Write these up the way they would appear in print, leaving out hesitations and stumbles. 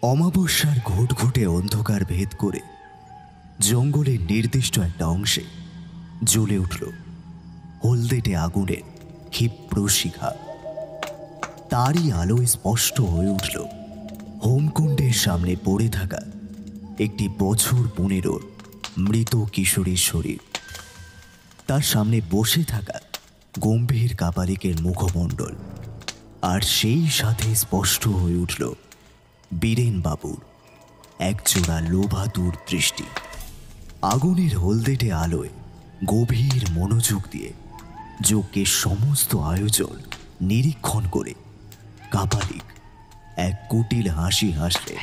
অমাবস্যার ঘুটঘুটে অন্ধকার ভেদ করে জঙ্গলের নির্দিষ্ট একটা অংশে জ্বলে উঠল হলদেটে আগুনের ক্ষিপ্র শিখা। তারই আলোয় স্পষ্ট হয়ে উঠল হোমকুণ্ডের সামনে পড়ে থাকা একটি বছর 15 মৃত কিশোরীর শরীর। তার সামনে বসে থাকা গম্ভীর কাপালিকের মুখমণ্ডল, আর সেই সাথে স্পষ্ট হয়ে উঠল বীরেন বাবুর একজোড়া লোভাতুর দৃষ্টি। আগুনের হলদেটে আলোয় গভীর মনোযোগ দিয়ে যজ্ঞের সমস্ত আয়োজন নিরীক্ষণ করে কাপালিক এক কুটিল হাসি হাসলে।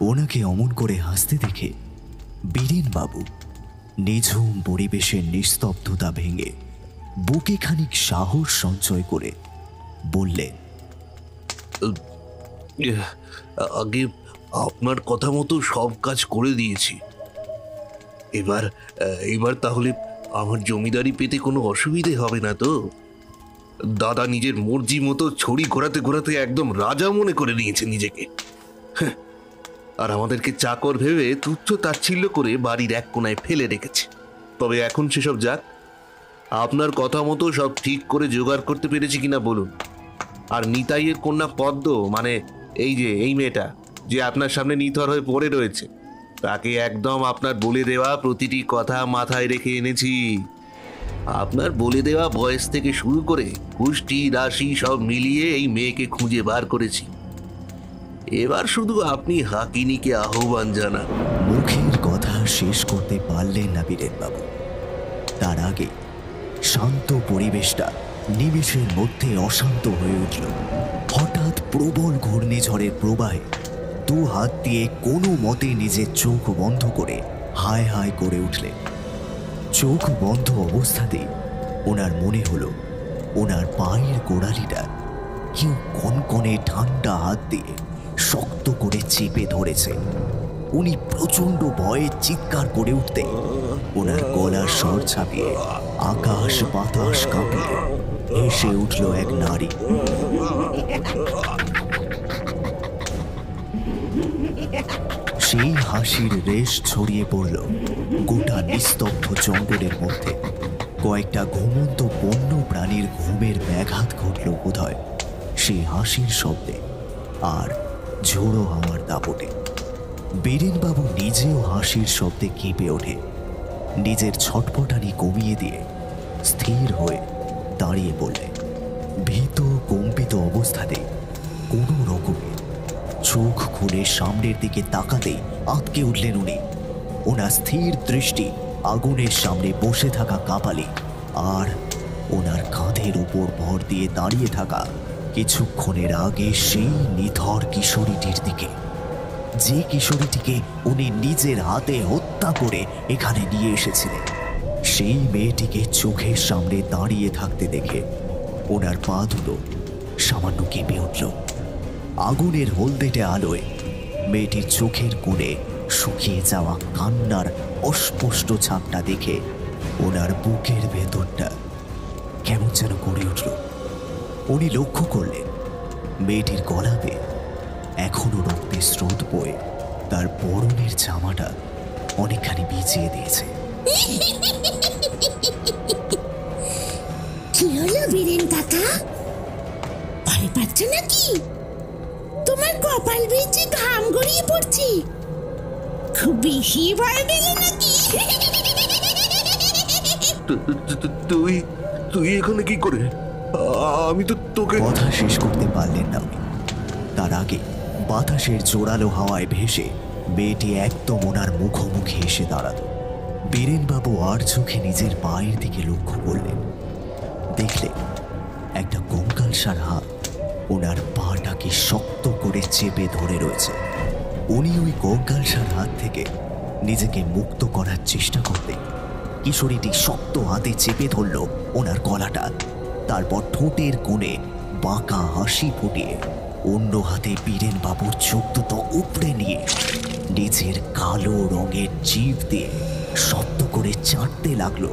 ওনাকে অমন করে হাসতে দেখে বীরেন বাবু নিঝুম পরিবেশের নিস্তব্ধতা ভেঙে বুকে খানিক সাহস সঞ্চয় করে বললেন, আগে আপনার কথা মতো সব কাজ করে দিয়েছি। এবার তাহলে আমার জমিদারি পেতে কোনো অসুবিধে হবে না তো? দাদা নিজের মর্জি মতো ছড়ি ঘোরাতে ঘোরাতে একদম রাজা মনে করে নিয়েছে নিজেকে। আর আমাদেরকে চাকর ভেবে তুচ্ছ তাচ্ছিল্য করে বাড়ির এক কোনায় ফেলে রেখেছে। তবে এখন সেসব যাক, আপনার কথা মতো সব ঠিক করে জোগাড় করতে পেরেছি কিনা বলুন। আর নিতাইয়ের কন্যা পদ্ম, মানে এই মেয়েটা যে আপনার সামনে নিথর হয়ে পড়ে রয়েছে, তাকে একদম আপনার বলে দেওয়া প্রতিটি কথা মাথায় রেখে এনেছি। আপনার বলে দেওয়া বয়স থেকে শুরু করে পুষ্টি রাশি সব মিলিয়ে এই মেয়েকে খুঁজে বার করেছি। এবার শুধু আপনি হাকিনীকে আহ্বান জানান। মুখের কথা শেষ করতে পারলেন না বীরেন বাবু। তার আগে শান্ত পরিবেশটা নিমেষের মধ্যে অশান্ত হয়ে উঠল। হঠাৎ প্রবল ঘূর্ণিঝড়ের প্রবাহে 2 হাত দিয়ে কোনো মতে নিজের চোখ বন্ধ করে হায় হায় করে উঠলেন। চোখ বন্ধ অবস্থাতেই ওনার মনে হলো ওনার পায়ের গোড়ালিটা কেউ কনকনে ঠান্ডা হাত দিয়ে শক্ত করে চেপে ধরেছে। উনি প্রচন্ড ভয়ে চিৎকার করে উঠতে ওনার গলার স্বর ছাপিয়ে আকাশ বাতাস কাঁপিয়ে হেসে উঠল এক নারী। সেই হাসির রেশ ছড়িয়ে পড়ল গোটা নিস্তব্ধ জঙ্গলের মধ্যে। কয়েকটা ঘুমন্ত বন্য প্রাণীর ঘুমের ব্যাঘাত ঘটল বোধহয় সেই হাসির শব্দে আর ঝোড়ো হাওয়ার দাপটে। বীরেনবাবু নিজেও হাসির শব্দে কেঁপে ওঠে। নিজের ছটপটানি কমিয়ে দিয়ে স্থির হয়ে দাঁড়িয়ে পড়লেন। ভীত কম্পিত অবস্থাতে কোনো রকমে চোখ খুলে সামনের দিকে তাকাতেই আঁতকে উঠলেন উনি। ওনার স্থির দৃষ্টি আগুনের সামনে বসে থাকা কাপালিক আর ওনার কাঁধের উপর ভর দিয়ে দাঁড়িয়ে থাকা কিছুক্ষণের আগে সেই নিথর কিশোরীটির দিকে, যে কিশোরীটিকে উনি নিজের হাতে হত্যা করে এখানে নিয়ে এসেছিলেন। সেই মেয়েটিকে চোখের সামনে দাঁড়িয়ে থাকতে দেখে ওনার পা দুটো সামান্য কেঁপে উঠল। আগুনের হলদেটে আলোয় মেয়েটির চোখের কোণে শুকিয়ে যাওয়া কান্নার অস্পষ্ট ছাপটা দেখে ওনার বুকের ভেতরটা কেমন যেন গড়ে উঠল। উনি লক্ষ্য করলেন মেয়েটির গলা বেয়ে এখনো রক্তের স্রোত বয়ে তার পরনের জামাটা অনেকখানি ভিজিয়ে দিয়েছে। কি হলো বীরেন কাকা, ভয় পাচ্ছ নাকি? তোমার কপাল বেঁচে ঘাম গড়িয়ে পড়ছে, খুব বেশি ভয় পেলে নাকি? তুই এখানে কি করে? আমি তো তোকে। কথা শেষ করতে পারলেন না উনি। তার আগে বাতাসের জোরালো হাওয়ায় ভেসে মেয়েটি একদম ওনার মুখোমুখি এসে দাঁড়াল। বীরেনবাবু আর চোখে নিজের পায়ের দিকে লক্ষ্য করলেন। দেখলেন একটা কঙ্কালসার হাত ওনার পাটাকে শক্ত করে চেপে ধরে রয়েছে। উনি ওই কঙ্কালসার হাত থেকে নিজেকে মুক্ত করার চেষ্টা করতে কিশোরীটি শক্ত হাতে চেপে ধরল ওনার গলাটা। তারপর ঠোঁটের কোণে বাঁকা হাসি ফুটিয়ে অন্য হাতে বীরেনবাবুর চোখ দুটো উপড়ে নিয়ে নিজের কালো রঙের জিভ দিয়ে শব্দ করে চাটতে লাগলো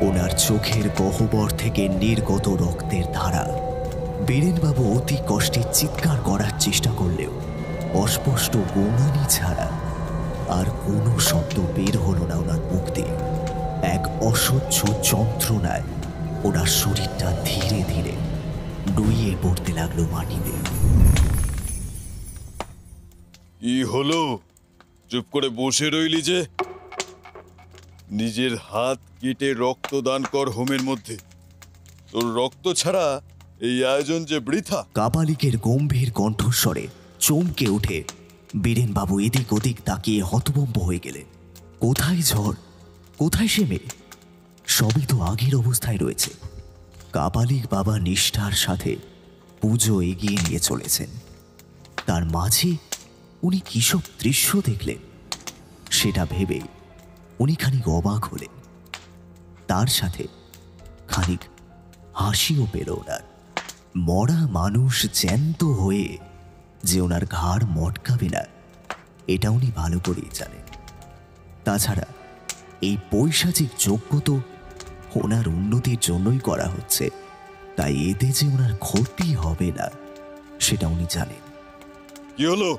ওনার চোখের গহ্বর থেকে নির্গত রক্তের ধারা। বীরেনবাবু অতি কষ্টে চিৎকার করার চেষ্টা করলেও অস্পষ্ট গোঙানি ছাড়া আর কোনো শব্দ বের হলো না ওনার মুখ দিয়ে। এক অসহ্য যন্ত্রণায় ওনার শরীরটা ধীরে ধীরে নুইয়ে পড়তে লাগলো মাটিতে। কি হলো? চুপ করে বসে রইলি যে? নিজের হাত কেটে রক্তদান কর হোমের মধ্যে। তোর রক্ত ছাড়া এই আয়োজন যে বৃথা। কাপালিকের গম্ভীর কণ্ঠস্বরে চমকে উঠে বীরেনবাবু এদিক ওদিক তাকিয়ে হতভম্ব হয়ে গেলেন। কোথায় ঝড়, কোথায় সে মেয়ে? সবই তো আগের অবস্থায় রয়েছে। কাপালিক বাবা নিষ্ঠার সাথে পুজো এগিয়ে নিয়ে চলেছেন, তার মাঝে উনি কিসব দৃশ্য দেখলেন সেটা ভেবে উনি খানিক অবাক হলেন। তার সাথে খানিক হাসিও পেল ওনার। মরা মানুষ জ্যান্ত হয়ে যে ওনার ঘাড় মটকাবে না এটা উনি ভালো করেই জানেন। তাছাড়া এই পৈশাচিক যজ্ঞ তো ওনার উন্নতির জন্যই করা হচ্ছে, তাই এতে যে ওনার ক্ষতি হবে না সেটা উনি জানেন। কি হলো?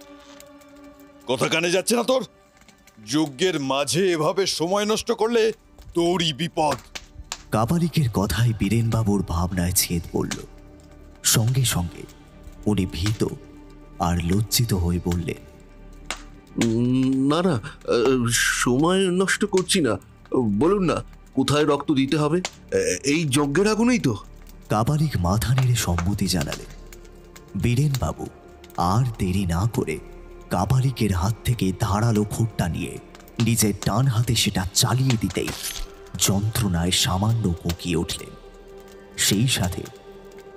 কথা কানে যাচ্ছে না তোর? যজ্ঞের মাঝে এভাবে সময় নষ্ট করলে তোরই বিপদ। কাপালিকের কথায় বীরেনবাবুর ভাবনায় ছেদ পড়ল। সঙ্গে সঙ্গে উনি ভীত আর লজ্জিত হয়ে বললেন, না না, সময় নষ্ট করছি না। বলুন না, কোথায় রক্ত দিতে হবে? এই যজ্ঞের আগুনেই তো। কাপালিক মাথা নেড়ে সম্মতি জানালেন। বীরেনবাবু আর দেরি না করে কাপালিকের হাত থেকে ধারালো খুঁটটা নিয়ে নিজের ডান হাতে সেটা চালিয়ে দিতেই যন্ত্রণায় সামান্য কোকিয়ে উঠলেন। সেই সাথে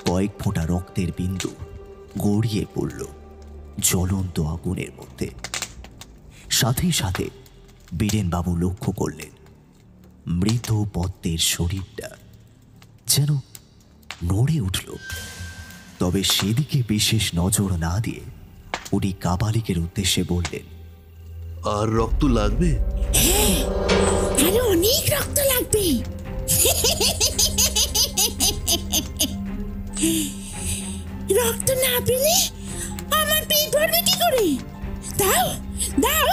কয়েক ফোঁটা রক্তের বিন্দু গড়িয়ে পড়ল জ্বলন্ত আগুনের মধ্যে। সাথে সাথে বীরেনবাবু লক্ষ্য করলেন মৃত পদ্মের শরীরটা যেন নড়ে উঠল। তবে সেদিকে বিশেষ নজর না দিয়ে উনি কাপালিকের উদ্দেশ্যে বললেন, আর রক্ত লাগবে? আরো অনেক রক্ত লাগবে। রক্ত না পেলে আমার পেট ভরবে কি করে? দাও দাও,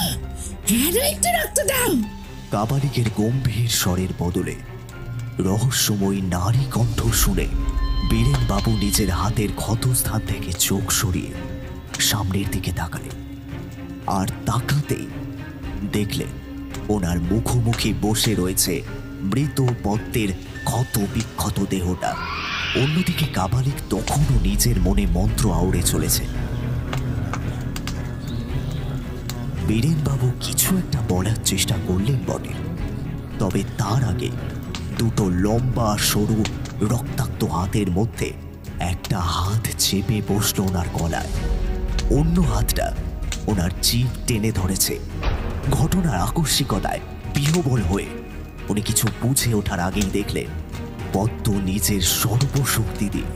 আরো একটু রক্ত দাও। কাপালিকের গম্ভীর স্বরের বদলে রহস্যময়ী নারী কণ্ঠ শুনে বীরেনবাবু নিজের হাতের ক্ষতস্থান থেকে চোখ সরিয়ে সামনের দিকে তাকালেন। আর তাকাতেই দেখলেন ওনার মুখোমুখি বসে রয়েছে মৃত পদ্মের ক্ষত বিক্ষত দেহটা। অন্যদিকে কাপালিক তখনও নিজের মনে মন্ত্র আওড়ে চলেছে। বীরেনবাবু কিছু একটা বলার চেষ্টা করলেন বটে, তবে তার আগে দুটো লম্বা সরু রক্তাক্ত হাতের মধ্যে একটা হাত চেপে বসল ওনার গলায়, অন্য হাতটা ওনার জিভ টেনে ধরেছে। ঘটনার আকস্মিকতায় বিহ্বল হয়ে উনি কিছু বুঝে ওঠার আগেই দেখলেন পদ্ম নিজের সর্বশক্তি দিয়ে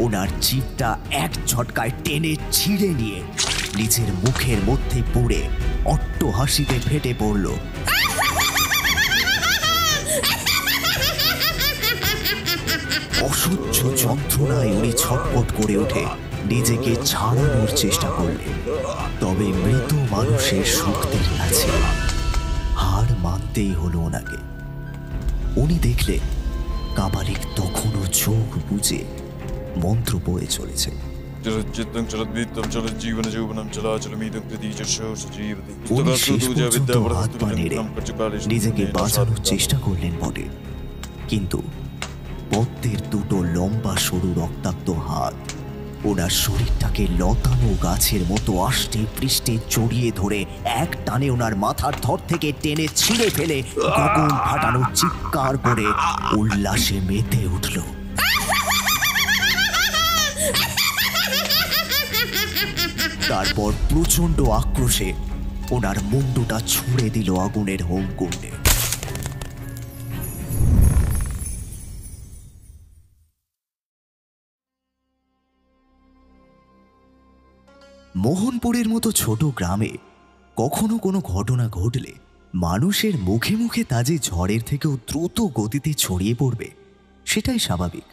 ওনার জিভটা এক ঝটকায় টেনে ছিঁড়ে নিয়ে নিজের মুখের মধ্যে পড়ে অট্ট হাসিতে ফেটে পড়ল। অসহ্য যন্ত্রণায় উনি ছটপট করে উঠে নিজেকে ছাড়ানোর চেষ্টা করলেন, তবে মৃত মানুষের শক্তির কাছে হার মানতেই হলো ওনাকে। উনি দেখলেন কাপালিক তখনও চোখ বুজে মন্ত্র বয়ে চলেছে। উনি শেষ পর্যন্ত হাত পা নেড়ে নিজেকে বাঁচানোর চেষ্টা করলেন বটে, কিন্তু পদ্মের দুটো লম্বা সরু রক্তাক্ত হাত ওনার শরীরটাকে লতানো গাছের মতো আষ্টে পৃষ্ঠে জড়িয়ে ধরে এক টানে ওনার মাথার ধর থেকে টেনে ছিঁড়ে ফেলে গগন ফাটানো চিৎকার করে উল্লাসে মেতে উঠল। তারপর প্রচন্ড আক্রোশে ওনার মুন্ডুটা ছুঁড়ে দিল আগুনের হোমকুণ্ডে। মোহনপুরের মতো ছোট গ্রামে কখনো কোনো ঘটনা ঘটলে মানুষের মুখে মুখে তা যে ঝড়ের থেকেও দ্রুত গতিতে ছড়িয়ে পড়বে সেটাই স্বাভাবিক।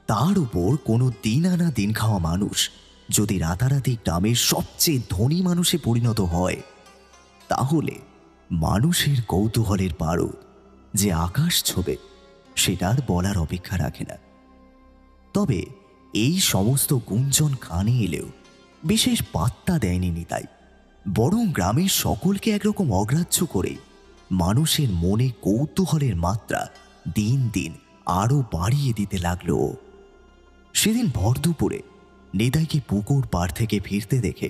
তার উপর কোনো দিন আনা দিন খাওয়া মানুষ যদি রাতারাতি গ্রামের সবচেয়ে ধনী মানুষে পরিণত হয়, তাহলে মানুষের কৌতূহলের পারদ যে আকাশ ছোবে সেটা আর বলার অপেক্ষা রাখে না। তবে এই সমস্ত গুঞ্জন কানে এলেও বিশেষ পাত্তা দেয়নি নিতাই, বরং গ্রামের সকলকে একরকম অগ্রাহ্য করে মানুষের মনে কৌতূহলের মাত্রা দিন দিন আরো বাড়িয়ে দিতে লাগলো। সেদিন ভর দুপুরে নিতাইকে পুকুর পাড় থেকে ফিরতে দেখে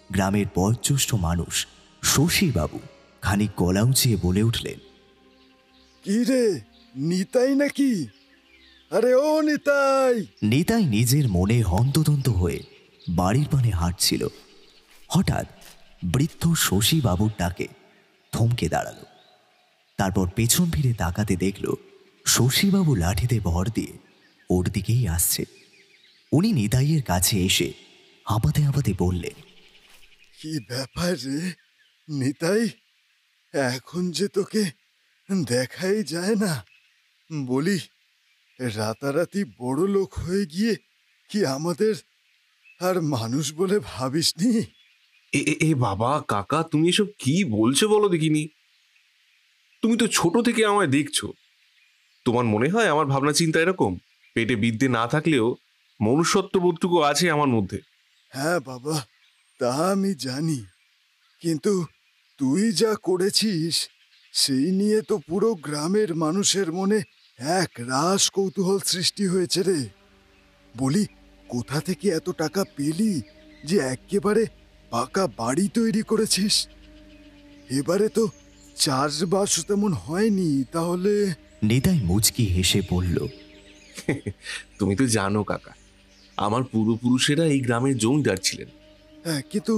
গ্রামের বয়োজ্যেষ্ঠ মানুষ শশীবাবু খানিক গলা উঁচিয়ে বলে উঠলেন, কি রে, নিতাই নাকি? আরে ও নিতাই! নিতাই নিজের মনে হন্তদন্ত হয়ে বাড়ির পানে হাঁটছিল। হঠাৎ বৃদ্ধ শশীবাবুর ডাকে থমকে দাঁড়ালো। তারপর পেছন ফিরে তাকাতে দেখল শশীবাবু লাঠিতে ভর দিয়ে ওর দিকেই আসছে। উনি নিতাইয়ের কাছে এসে হাঁপাতে হাঁপাতে বললেন, কি ব্যাপার রে নিতাই, এখন যে তোকে দেখাই যায় না। বলি, রাতারাতি বড় লোক হয়ে গিয়ে কি আমাদের আর মানুষ বলে ভাবিসনি? এ বাবা কাকা, তুমি এসব কি বলছো বলো দেখিনি। তুমি তো ছোট থেকে আমায় দেখছো, তোমার মনে হয় আমার ভাবনা চিন্তা এরকম? পেটে বিদ্যে না থাকলেও মনুষ্যত্ব বোধটুকু আছে আমার মধ্যে। হ্যাঁ বাবা, তা আমি জানি, কিন্তু তুই যা করেছিস সেই নিয়ে তো পুরো গ্রামের মানুষের মনে এক রাস কৌতূহল সৃষ্টি হয়েছে রে। বলি, কোথা থেকে এত টাকা পেলি যে একেবারে পাকা বাড়ি তৈরি করেছিস? এবারে তো চাষবাস তেমন হয়নি তাহলে? নিতাই মুচকি হেসে বলল, তুমি তো জানো কাকা, আমার পূর্বপুরুষেরা এই গ্রামের জমিদার ছিলেন। হ্যাঁ, কিন্তু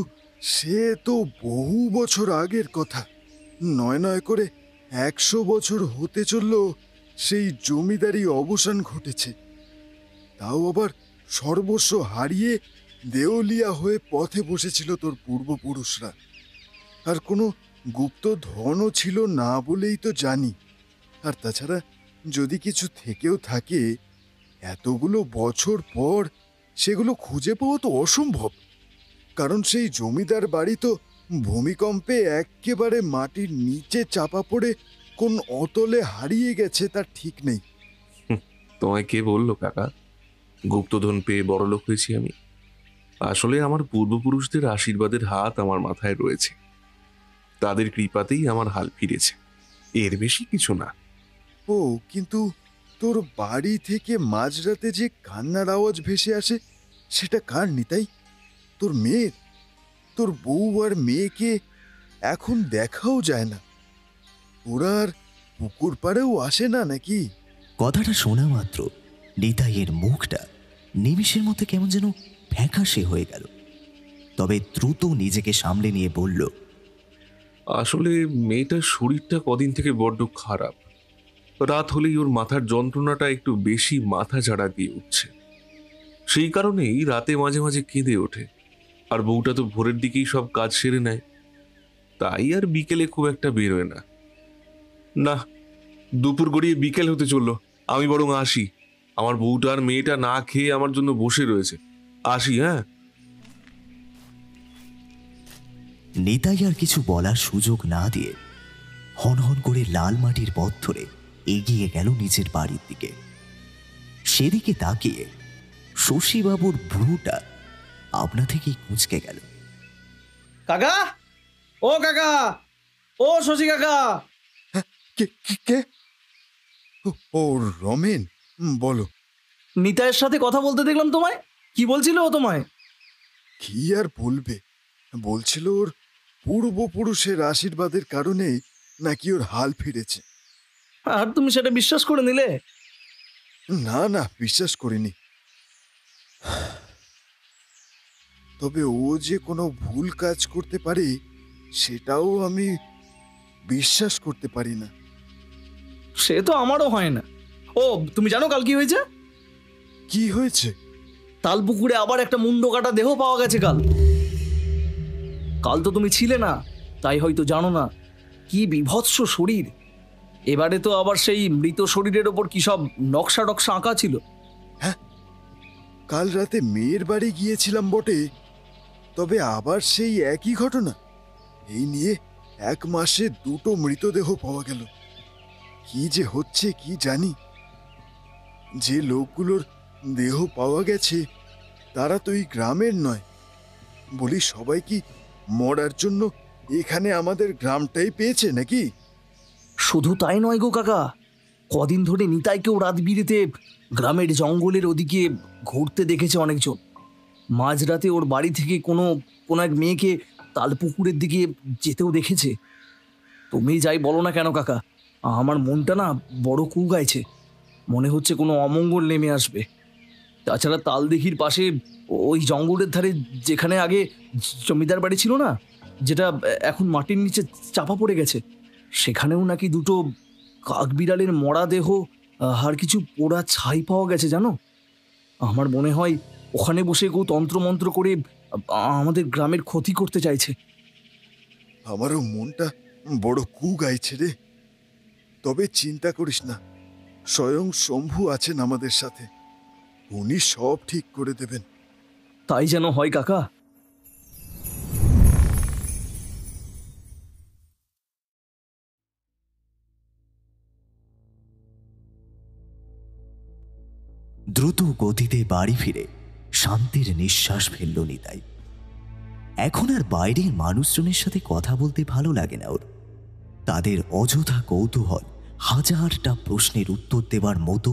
সে তো বহু বছর আগের কথা। নয় নয় করে 100 বছর হতে চলল সেই জমিদারি অবসান ঘটেছে। তাও আবার সর্বস্ব হারিয়ে দেউলিয়া হয়ে পথে বসেছিল তোর পূর্বপুরুষরা। আর কোনো গুপ্ত ধনও ছিল না বলেই তো জানি। আর তাছাড়া যদি কিছু থেকেও থাকে, এতগুলো বছর পর সেগুলো খুঁজে পাওয়া তো অসম্ভব। কারণ সেই জমিদার বাড়ি তো ভূমিকম্পে একেবারে মাটির নিচে চাপা পড়ে কোন অতলে হারিয়ে গেছে তার ঠিক নেই। তোমায় কে বললো কাকা গুপ্তধন পেয়ে বড়লোক হয়েছি আমি? আসলে আমার পূর্বপুরুষদের আশীর্বাদের হাত আমার মাথায় রয়েছে, তাদের কৃপাতেই আমার হাল ফিরেছে, এর বেশি কিছু না। ও, কিন্তু তোর বাড়ি থেকে মাঝরাতে যে কান্নার আওয়াজ ভেসে আসে, সেটা কার নিতাই? তোর মেয়ের? তোর বউ আর মেয়েকে এখন দেখাও যায় না। ওরা আর পুকুর পাড়েও আসে না নাকি? কথাটা শোনা মাত্র নিতাইয়ের মুখটা নিমিষের মধ্যে কেমন যেন ফ্যাকাশে হয়ে গেল। তবে দ্রুত নিজেকে সামলে নিয়ে বলল, আসলে মেয়েটার শরীরটা কদিন থেকে বড্ড খারাপ। রাত হলেই ওর মাথার যন্ত্রণাটা একটু বেশি মাথা ঝাড়া দিয়ে উঠছে, সেই কারণেই রাতে মাঝে মাঝে কেঁদে ওঠে। আর বউটা তো ভোরের দিকেই সব কাজ সেরে নেয়, তাই আর বিকেলে খুব একটা বেরোয় না। না, দুপুর গড়িয়ে বিকেল হতে চললো, আমি বরং আসি। আমার বউটা আর মেয়েটা না খেয়ে আমার জন্য বসে রয়েছে। আসি, হ্যাঁ। নিতাই আর কিছু বলার সুযোগ না দিয়ে হনহন করে লাল মাটির পথ ধরে এগিয়ে গেল নিজের বাড়ির দিকে। সেদিকে তাকিয়ে শশীবাবুর ভ্রুটা আপনা থেকেই কুঁচকে গেল। কাকা, ও কাকা, ও শশী কাকা। কে কে কে? ও রমেন, বলো। নিতাইয়ের সাথে কথা বলতে দেখলাম তোমায়। কি বলছিল ও তোমায়? কি আর বলবে, বলছিল ওর পূর্বপুরুষের আশীর্বাদের কারণে নাকি ওর হাল ফিরেছে। আর তুমি সেটা বিশ্বাস করে নিলে? না না, বিশ্বাস করিনি। তবে ও যে কোনো ভুল কাজ করতে পারে সেটাও আমি বিশ্বাস করতে পারি না। সে তো আমারও হয় না। ও, তুমি জানো কাল কি হয়েছে? কি হয়েছে? তালপুকুরে আবার একটা মুন্ড কাটা দেহ পাওয়া গেছে কাল। কাল তো তুমি ছিলে না, তাই হয়তো জানো না। কি বিভৎস শরীর! এবারে তো আবার সেই মৃত শরীরের ওপর কি সব নকশা টকশা আঁকা ছিল। হ্যাঁ, কাল রাতে মেয়ের বাড়ি গিয়েছিলাম বটে, তবে আবার সেই একই ঘটনা। এই নিয়ে 1 মাসে 2টো মৃতদেহ পাওয়া গেল। কি যে হচ্ছে কি জানি। যে লোকগুলোর দেহ পাওয়া গেছে তারা তো এই গ্রামের নয়। বলি, সবাই কি মরার জন্য এখানে আমাদের গ্রামটাই পেয়েছে নাকি? শুধু তাই নয় গো কাকা, কদিন ধরে নিতাইকেও রাত বিরেতে গ্রামের জঙ্গলের ওদিকে ঘুরতে দেখেছে অনেকজন। মাঝরাতে ওর বাড়ি থেকে কোনো কোনো এক মেয়েকে তালপুকুরের দিকে যেতেও দেখেছে। তুমি যাই বলো না কেন কাকা, আমার মনটা না বড় কু গাইছে। মনে হচ্ছে কোনো অমঙ্গল নেমে আসবে। তাছাড়া তালদিঘির পাশে ওই জঙ্গলের ধারে যেখানে আগে জমিদার বাড়ি ছিল না, যেটা এখন মাটির নিচে চাপা পড়ে গেছে, সেখানেও নাকি 2টো কাকবিড়ালের মরা দেহ আর কিছু পোড়া ছাই পাওয়া গেছে জানো। আমার মনে হয় ওখানে বসে কেউ তন্ত্রমন্ত্র করে আমাদের গ্রামের ক্ষতি করতে চাইছে। আমারও মনটা বড় কু গাইছে রে। তবে চিন্তা করিস না, স্বয়ং শম্ভু আছেন আমাদের সাথে। উনি সব ঠিক করে দেবেন। তাই যেন হয় কাকা। দ্রুত গতিতে বাড়ি ফিরে শান্তির নিঃশ্বাস ফেলল নিতাই। এখন আর বাইরের মানুষজনের সাথে কথা বলতে ভালো লাগে না ওর। তাদের অযথা কৌতূহল, হাজারটা প্রশ্নের উত্তর দেবার মতো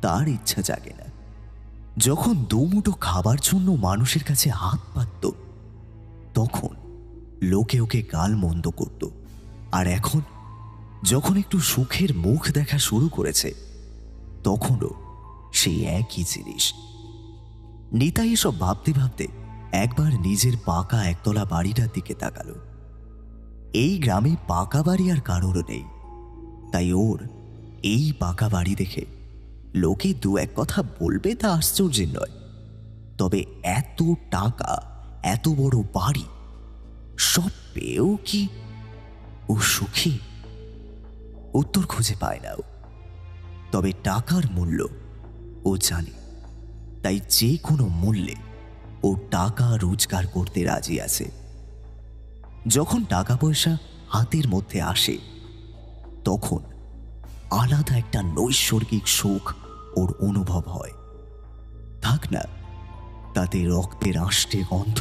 তার ইচ্ছা জাগে না। যখন 2 মুঠো খাবার জন্য মানুষের কাছে হাত পাতত, তখন লোকে ওকে গাল মন্দ করত। আর এখন যখন একটু সুখের মুখ দেখা শুরু করেছে, তখনও সেই একই জিনিস। নিতাই এসব ভাবতে ভাবতে একবার নিজের পাকা একতলা বাড়িটার দিকে তাকালো। এই গ্রামে পাকা বাড়ি আর কারোর নেই, তাই ওর এই পাকা বাড়ি দেখে লোকে 2-1 কথা বলবে তা আশ্চর্যের নয়। তবে এত টাকা, এত বড় বাড়ি সব পেয়েও কি ও সুখী? উত্তর খুঁজে পায় না ও। তবে টাকার মূল্য ও জানে, তাই যে কোনো মূল্যে ও টাকা রোজগার করতে রাজি আছে। যখন টাকা পয়সা হাতের মধ্যে আসে, তখন আলাদা একটা নৈসর্গিক সুখ ওর অনুভব হয়। থাক না তাতে রক্তের আষ্টে গন্ধ,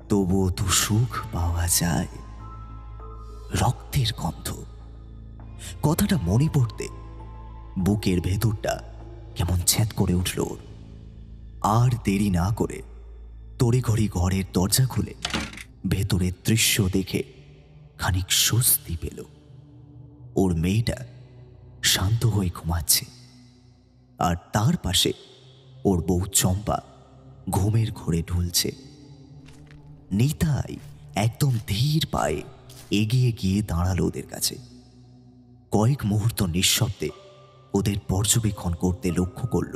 তবুও তো সুখ পাওয়া যায়। রক্তের গন্ধ কথাটা মনে পড়তে বুকের ভেতরটা কেমন ছ্যাদ করে উঠল ওর। আর দেরি না করে তড়িঘড়ি ঘরের দরজা খুলে ভেতরের দৃশ্য দেখে খানিক স্বস্তি পেল। ওর মেয়েটা শান্ত হয়ে ঘুমাচ্ছে, আর তার পাশে ওর বউ চম্পা ঘুমের ঘোরে ঢুলছে। নিতাই একদম ধীর পায়ে এগিয়ে গিয়ে দাঁড়ালো ওদের কাছে। কয়েক মুহূর্ত নিঃশব্দে ওদের পর্যবেক্ষণ করতে লক্ষ্য করল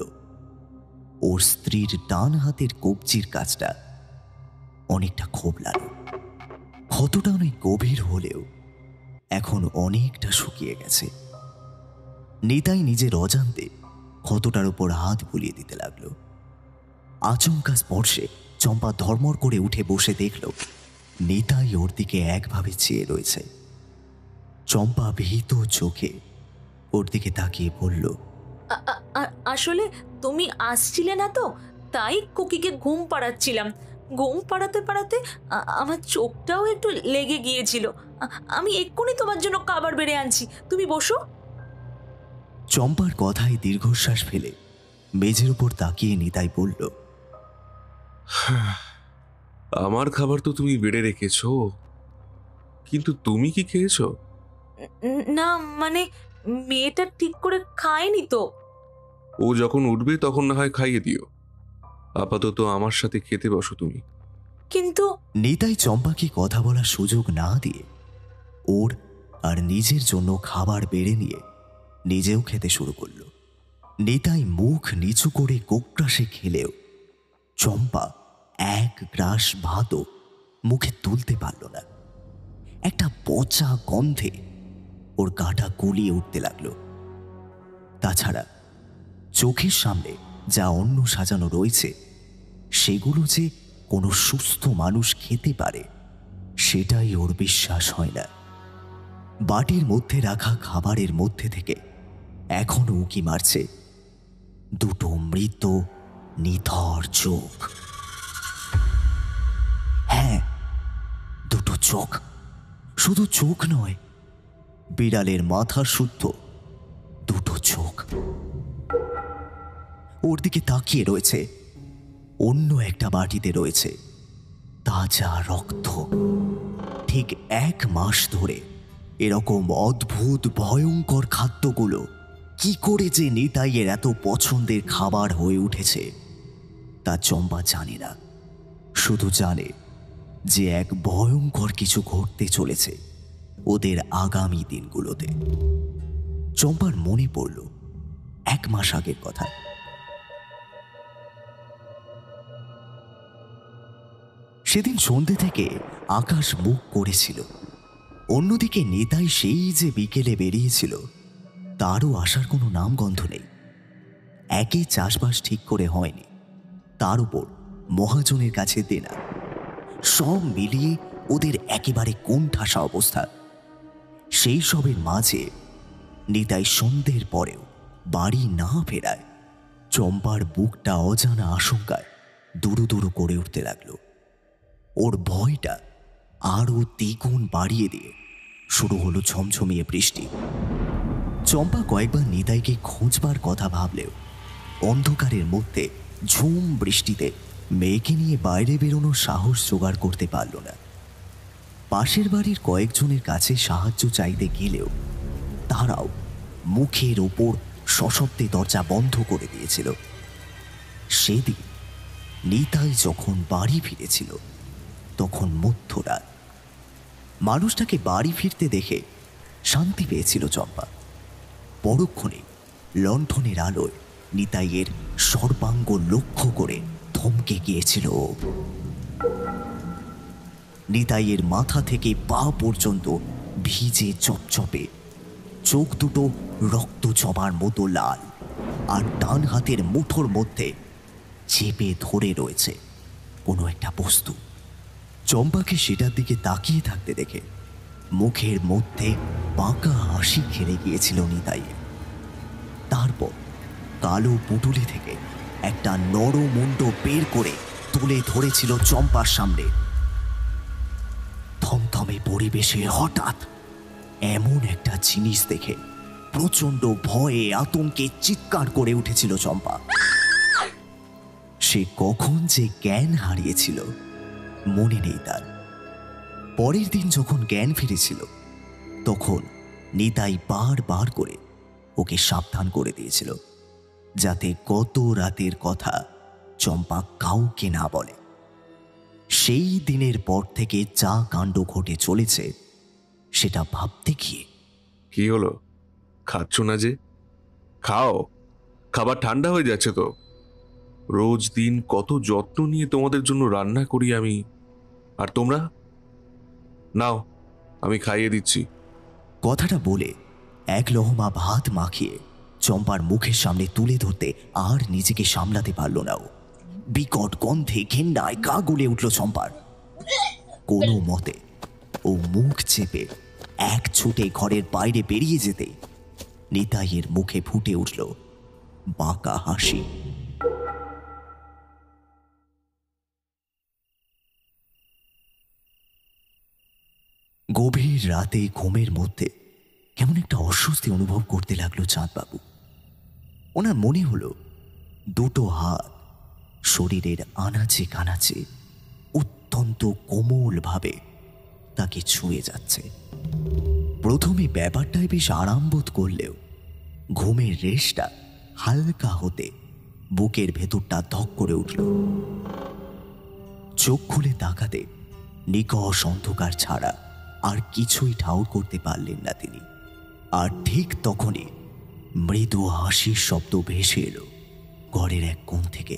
ওর স্ত্রীর ডান হাতের কবজির কাজটা অনেকটা খোবলালো। ক্ষতটা অনেক গভীর হলেও এখন অনেকটা শুকিয়ে গেছে। নিতাই নিজের অজান্তে ক্ষতটার উপর হাত বুলিয়ে দিতে লাগলো। আচমকা স্পর্শে চম্পা ধর্মর করে উঠে বসে দেখল নিতাই ওর দিকে একভাবে চেয়ে রয়েছে। চম্পা ভীত চোখে ওর দিকে তাকিয়ে বলল, আসলে তুমি আসছিলে না তো, তাই কুকিকে ঘুম পাড়াচ্ছিলাম। ঘুম পাড়াতে পাড়াতে আমার চোখটাও একটু লেগে গিয়েছিল। আমি এক্ষুনি তোমার জন্য খাবার বেড়ে আনছি, তুমি বসো। চম্পার কথায় দীর্ঘশ্বাস ফেলে মেঝের উপর তাকিয়ে নিতাই বলল, আমার খাবার তো তুমি বেড়ে রেখেছো, কিন্তু তুমি কি খেয়েছো? না মানে মেয়েটা ঠিক করে খায়নি তো। ও যখন উঠবে তখন না হয় খাইয়ে দিও, আপাতত আমার সাথে খেতে বসো তুমি। কিন্তু নিতাই চম্পাকে কথা বলার সুযোগ না দিয়ে ওর আর নিজের জন্য খাবার বেড়ে নিয়ে নিজেও খেতে শুরু করল। নিতাই মুখ নিচু করে কোকড়াসে খেলেও চম্পা 1 গ্রাস ভাতও মুখে তুলতে পারল না। একটা পচা গন্ধে ওর গাটা গুলিয়ে উঠতে লাগলো। তাছাড়া চোখের সামনে যা অন্ন সাজানো রয়েছে সেগুলো যে কোনো সুস্থ মানুষ খেতে পারে সেটাই ওর বিশ্বাস হয় না। বাটির মধ্যে রাখা খাবারের মধ্যে থেকে এখনো উকি মারছে দুটো মৃত নিথর চোখ। হ্যাঁ, দুটো চোখ, শুধু চোখ নয়, বিড়ালের মাথা শুদ্ধ দুটো চোখ ওর দিকে তাকিয়ে রয়েছে। অন্য একটা বাটিতে রয়েছে তাজা রক্ত। ঠিক 1 মাস ধরে এরকম অদ্ভুত ভয়ঙ্কর খাদ্যগুলো কি করে যে নিতাইয়ের এত পছন্দের খাবার হয়ে উঠেছে তা চম্পা জানে না। শুধু জানে যে এক ভয়ঙ্কর কিছু ঘটতে চলেছে ওদের আগামী দিনগুলোতে। চম্পার মনে পড়ল 1 মাস আগের কথা। সেদিন সন্ধ্যে থেকে আকাশ মুখ করেছিল। অন্যদিকে নিতাই সেই যে বিকেলে বেরিয়েছিল তারও আসার কোনো নামগন্ধ নেই। একে চাষবাস ঠিক করে হয়নি, তার উপর মহাজনের কাছে দেনা, সব মিলিয়ে ওদের একেবারে কোণঠাসা অবস্থা। সেই সবের মাঝে নিতাই সন্ধ্যের পরেও বাড়ি না ফেরায় চম্পার বুকটা অজানা আশঙ্কায় দুরু দুরু করে উঠতে লাগলো। ওর ভয়টা আরও দ্বিগুণ বাড়িয়ে দিয়ে শুরু হলো ঝমঝমিয়ে বৃষ্টি। চম্পা কয়েকবার নিতাইকে খোঁজবার কথা ভাবলেও অন্ধকারের মধ্যে ঝুম বৃষ্টিতে মেয়েকে নিয়ে বাইরে বেরোনোর সাহস জোগাড় করতে পারল না। পাশের বাড়ির কয়েকজনের কাছে সাহায্য চাইতে গেলেও তারাও মুখের ওপর সশব্দে দরজা বন্ধ করে দিয়েছিল। সেদিন নিতাই যখন বাড়ি ফিরেছিল তখন মধ্যরাত। মানুষটাকে বাড়ি ফিরতে দেখে শান্তি পেয়েছিল চম্পা। পরক্ষণে লণ্ঠনের আলোয় নিতাইয়ের সর্বাঙ্গ লক্ষ্য করে থমকে গিয়েছিল। নিতাইয়ের মাথা থেকে পা পর্যন্ত ভিজে চপচপে, চোখ দুটো রক্ত জমার মতো লাল, আর ডান হাতের মুঠোর মধ্যে চেপে ধরে রয়েছে কোনো একটা বস্তু। চম্পাকে সেটার দিকে তাকিয়ে থাকতে দেখে মুখের মধ্যে বাঁকা হাসি খেলে গিয়েছিল নিতাইয়ের। তারপর কালো পুটুলি থেকে একটা নরমুণ্ড বের করে তুলে ধরেছিল চম্পার সামনে। থমথমে পরিবেশে হঠাৎ এমন একটা জিনিস দেখে প্রচন্ড ভয়ে আতঙ্কে চিৎকার করে উঠেছিল চম্পা। সে কখন যে জ্ঞান হারিয়েছিল মনে নেই তার। পরের দিন যখন জ্ঞান ফিরেছিল তখন নিতাই বারবার করে ওকে সাবধান করে দিয়েছিল যাতে গত রাতের কথা চম্পা কাউকে না বলে। সেই দিনের পর থেকে যা কাণ্ড ঘটে চলেছে সেটা ভাবতে গিয়ে। কি হলো, খাচ্ছ না যে? খাও, খাবার ঠান্ডা হয়ে যাচ্ছে তো। রোজ দিন কত যত্ন নিয়ে তোমাদের জন্য রান্না করি আমি, আর তোমরা? নাও, আমি খাইয়ে দিচ্ছি। কথাটা বলে এক লহমা ভাত মাখিয়ে চম্পার মুখের সামনে তুলে ধরতে আর নিজেকে সামলাতে পারল না ও। বিকট গন্ধে ঘেন্নায় গা গুলে উঠল চম্পার। কোনো মতে ও মুখ চেপে এক ছুটে ঘরের বাইরে বেরিয়ে যেতে নিতাইয়ের মুখে ফুটে উঠল বাঁকা হাসি। গভীর রাতে ঘুমের মধ্যে কেমন একটা অস্বস্তি অনুভব করতে লাগলো চাঁদবাবু। ওনার মনে হলো দুটো হাত শরীরের আনাচে কানাচে অত্যন্ত কোমল ভাবে তাকে ছুঁয়ে যাচ্ছে। প্রথমে ব্যাপারটায় বেশ আরাম বোধ করলেও ঘুমের রেশটা হালকা হতে বুকের ভেতরটা ধক করে উঠল। চোখ খুলে তাকাতে নিকষ অন্ধকার ছাড়া আর কিছুই ঠাউর করতে পারলেন না তিনি। আর ঠিক তখনই মৃদু হাসির শব্দ ভেসে এলো ঘরের এক কোণ থেকে।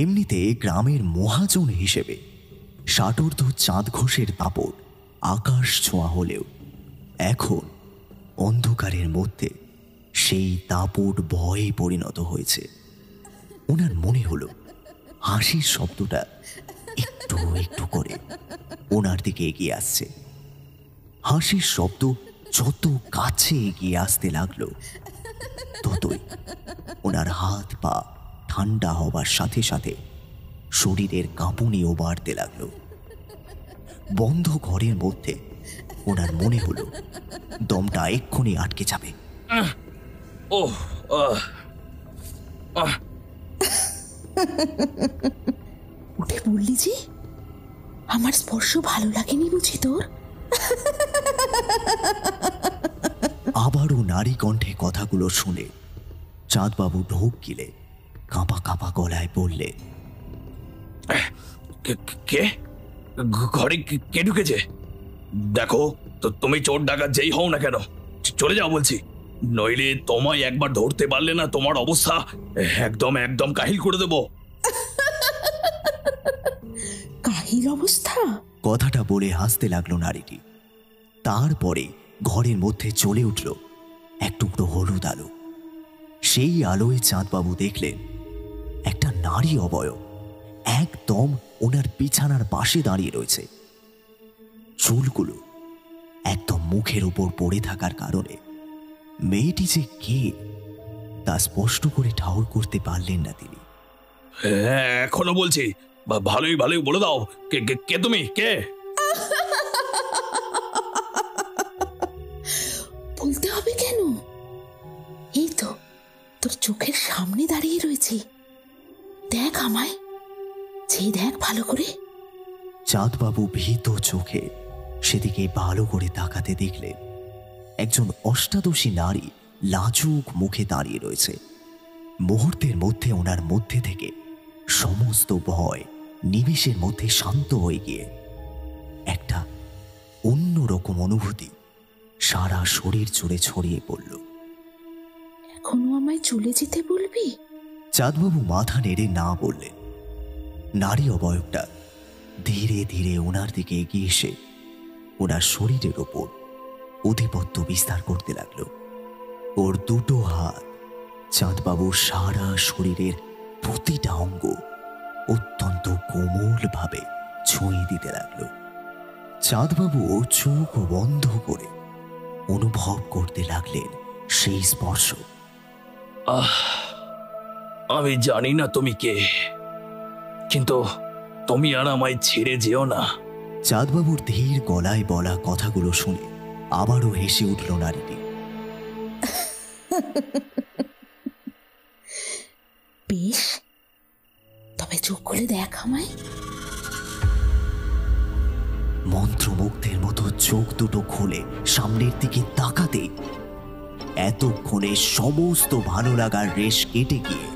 এমনিতে গ্রামের মহাজন হিসেবে ষাটোর্ধ্ব চাঁদ ঘোষের দাপট আকাশ ছোঁয়া হলেও এখন অন্ধকারের মধ্যে সেই দাপট ভয়ে পরিণত হয়েছে। ওনার মনে হলো হাসির শব্দটা একটু একটু করে ওনার দিকে এগিয়ে আসছে। হাসির শব্দ যত কাছে এগিয়ে আসতে লাগলো ততই ওনার হাত পা ঠান্ডা হবার সাথে সাথে শরীরের কাঁপুনিও বাড়তে লাগলো। বন্ধ ঘরের মধ্যে ওনার মনে হলো দমটা এক্ষুনি আটকে যাবে। উঠে বললি যে আমার স্পর্শ ভালো লাগেনি বুঝি তোর? আবারও নারী কণ্ঠে কথাগুলো শুনে চাঁদবাবু ঢোক গিলে কাঁপা কাঁপা গলায় বললে, কে ঘরে কে ঢুকেছে? দেখো তো, তুমি চোর ডাকাত যেই হও না কেন চলে যাও বলছি, নইলে তোমায় একবার ধরতে পারলে না তোমার অবস্থা একদম একদম কাহিল করে দেব। কাহিল অবস্থা? কথাটা বলে হাসতে লাগলো নারীটি। তারপরে ঘরের মধ্যে চলে উঠল এক টুকরো হলুদ আলো। সেই আলোয় চাঁদবাবু দেখলেন একটা নারী অবয়ব একদম ওনার বিছানার পাশে দাঁড়িয়ে রয়েছে। চুলগুলো একদম মুখের উপর পড়ে থাকার কারণে মেয়েটি যে কে তা স্পষ্ট করে ঠাউর করতে পারলেন না তিনি। হ্যাঁ, এখনো বলছি, ভালোই ভালোই বলে দাও, কে কে কে তুমি? কে? বলতে হবে কেন? এই তো তোর চোখের সামনে দাঁড়িয়ে রয়েছি, দেখ আমায়, চেয়ে দেখ ভালো করে। চাঁদবাবু ভীত চোখে সেদিকে ভালো করে তাকাতে দেখলেন একজন অষ্টাদশী নারী লাজুক মুখে দাঁড়িয়ে রয়েছে। মুহূর্তের মধ্যে ওনার মধ্যে থেকে সমস্ত ভয় নিমেষের মধ্যে শান্ত হয়ে গিয়ে একটা অন্যরকম অনুভূতি সারা শরীর জুড়ে ছড়িয়ে পড়ল। এখনো আমায় চলে যেতে বলবি? চাঁদবাবু মাথা নেড়ে না বললেন। নারী অবয়বটা ধীরে ধীরে ওনার দিকে এগিয়ে এসে ওনার শরীরের ওপর আধিপত্য বিস্তার করতে লাগলো। ওর দুটো হাত চাঁদবাবুর সারা শরীরের প্রতিটা অঙ্গ অত্যন্ত কোমল ভাবে ছুঁয়ে দিতে লাগলো। চাঁদবাবু চোখ বন্ধ করে অনুভব করতে লাগলেন সেই স্পর্শ। আমি জানি না তুমি কে, কিন্তু তুমি আর আমায় ছেড়ে যেও না। চাঁদবাবুর ধীর গলায় বলা কথাগুলো শুনে আবারও হেসে উঠল নারীটি। বেশ, তবে চোখ খুলে দেখ আমায়। মন্ত্রমুগ্ধের মতো চোখ দুটো খুলে সামনের দিকে তাকাতে এতক্ষণে সমস্ত ভালো লাগার রেশ কেটে গিয়ে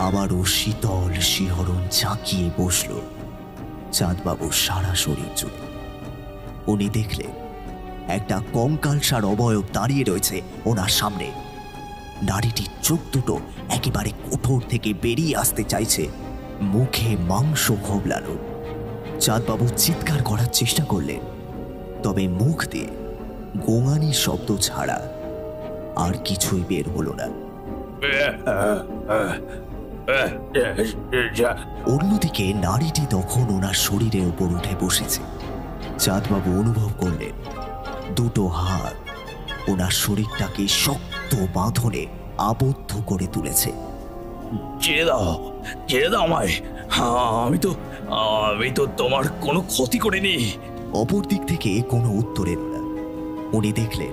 আবারও শীতল শিহরণ ঝাঁকিয়ে বসল চাঁদবাবুর সারা শরীর জুড়ে। উনি দেখলেন একটা কঙ্কালসার অবয়ব দাঁড়িয়ে রয়েছে ওনার সামনে। নারীটির চোখ দুটো একেবারে কোঠর থেকে বেরিয়ে আসতে চাইছে, মুখে মাংস খোবলানো। চাঁদবাবু চিৎকার করার চেষ্টা করলেন, তবে মুখ দিয়ে গোঙানির শব্দ ছাড়া আর কিছুই বের হলো না। অন্যদিকে নারীটি তখন ওনার শরীরের উপর উঠে বসেছে। চাঁদবাবু অনুভব করলেন দুটো হাত ওনার শরীরটাকে শক্ত বাঁধনে আবদ্ধ করে তুলেছে। ছেড়ে দাও, ছেড়ে দাও আমায়, আমি তো তোমার কোনো ক্ষতি করিনি। অপর দিক থেকে কোনো উত্তর এলো না। উনি দেখলেন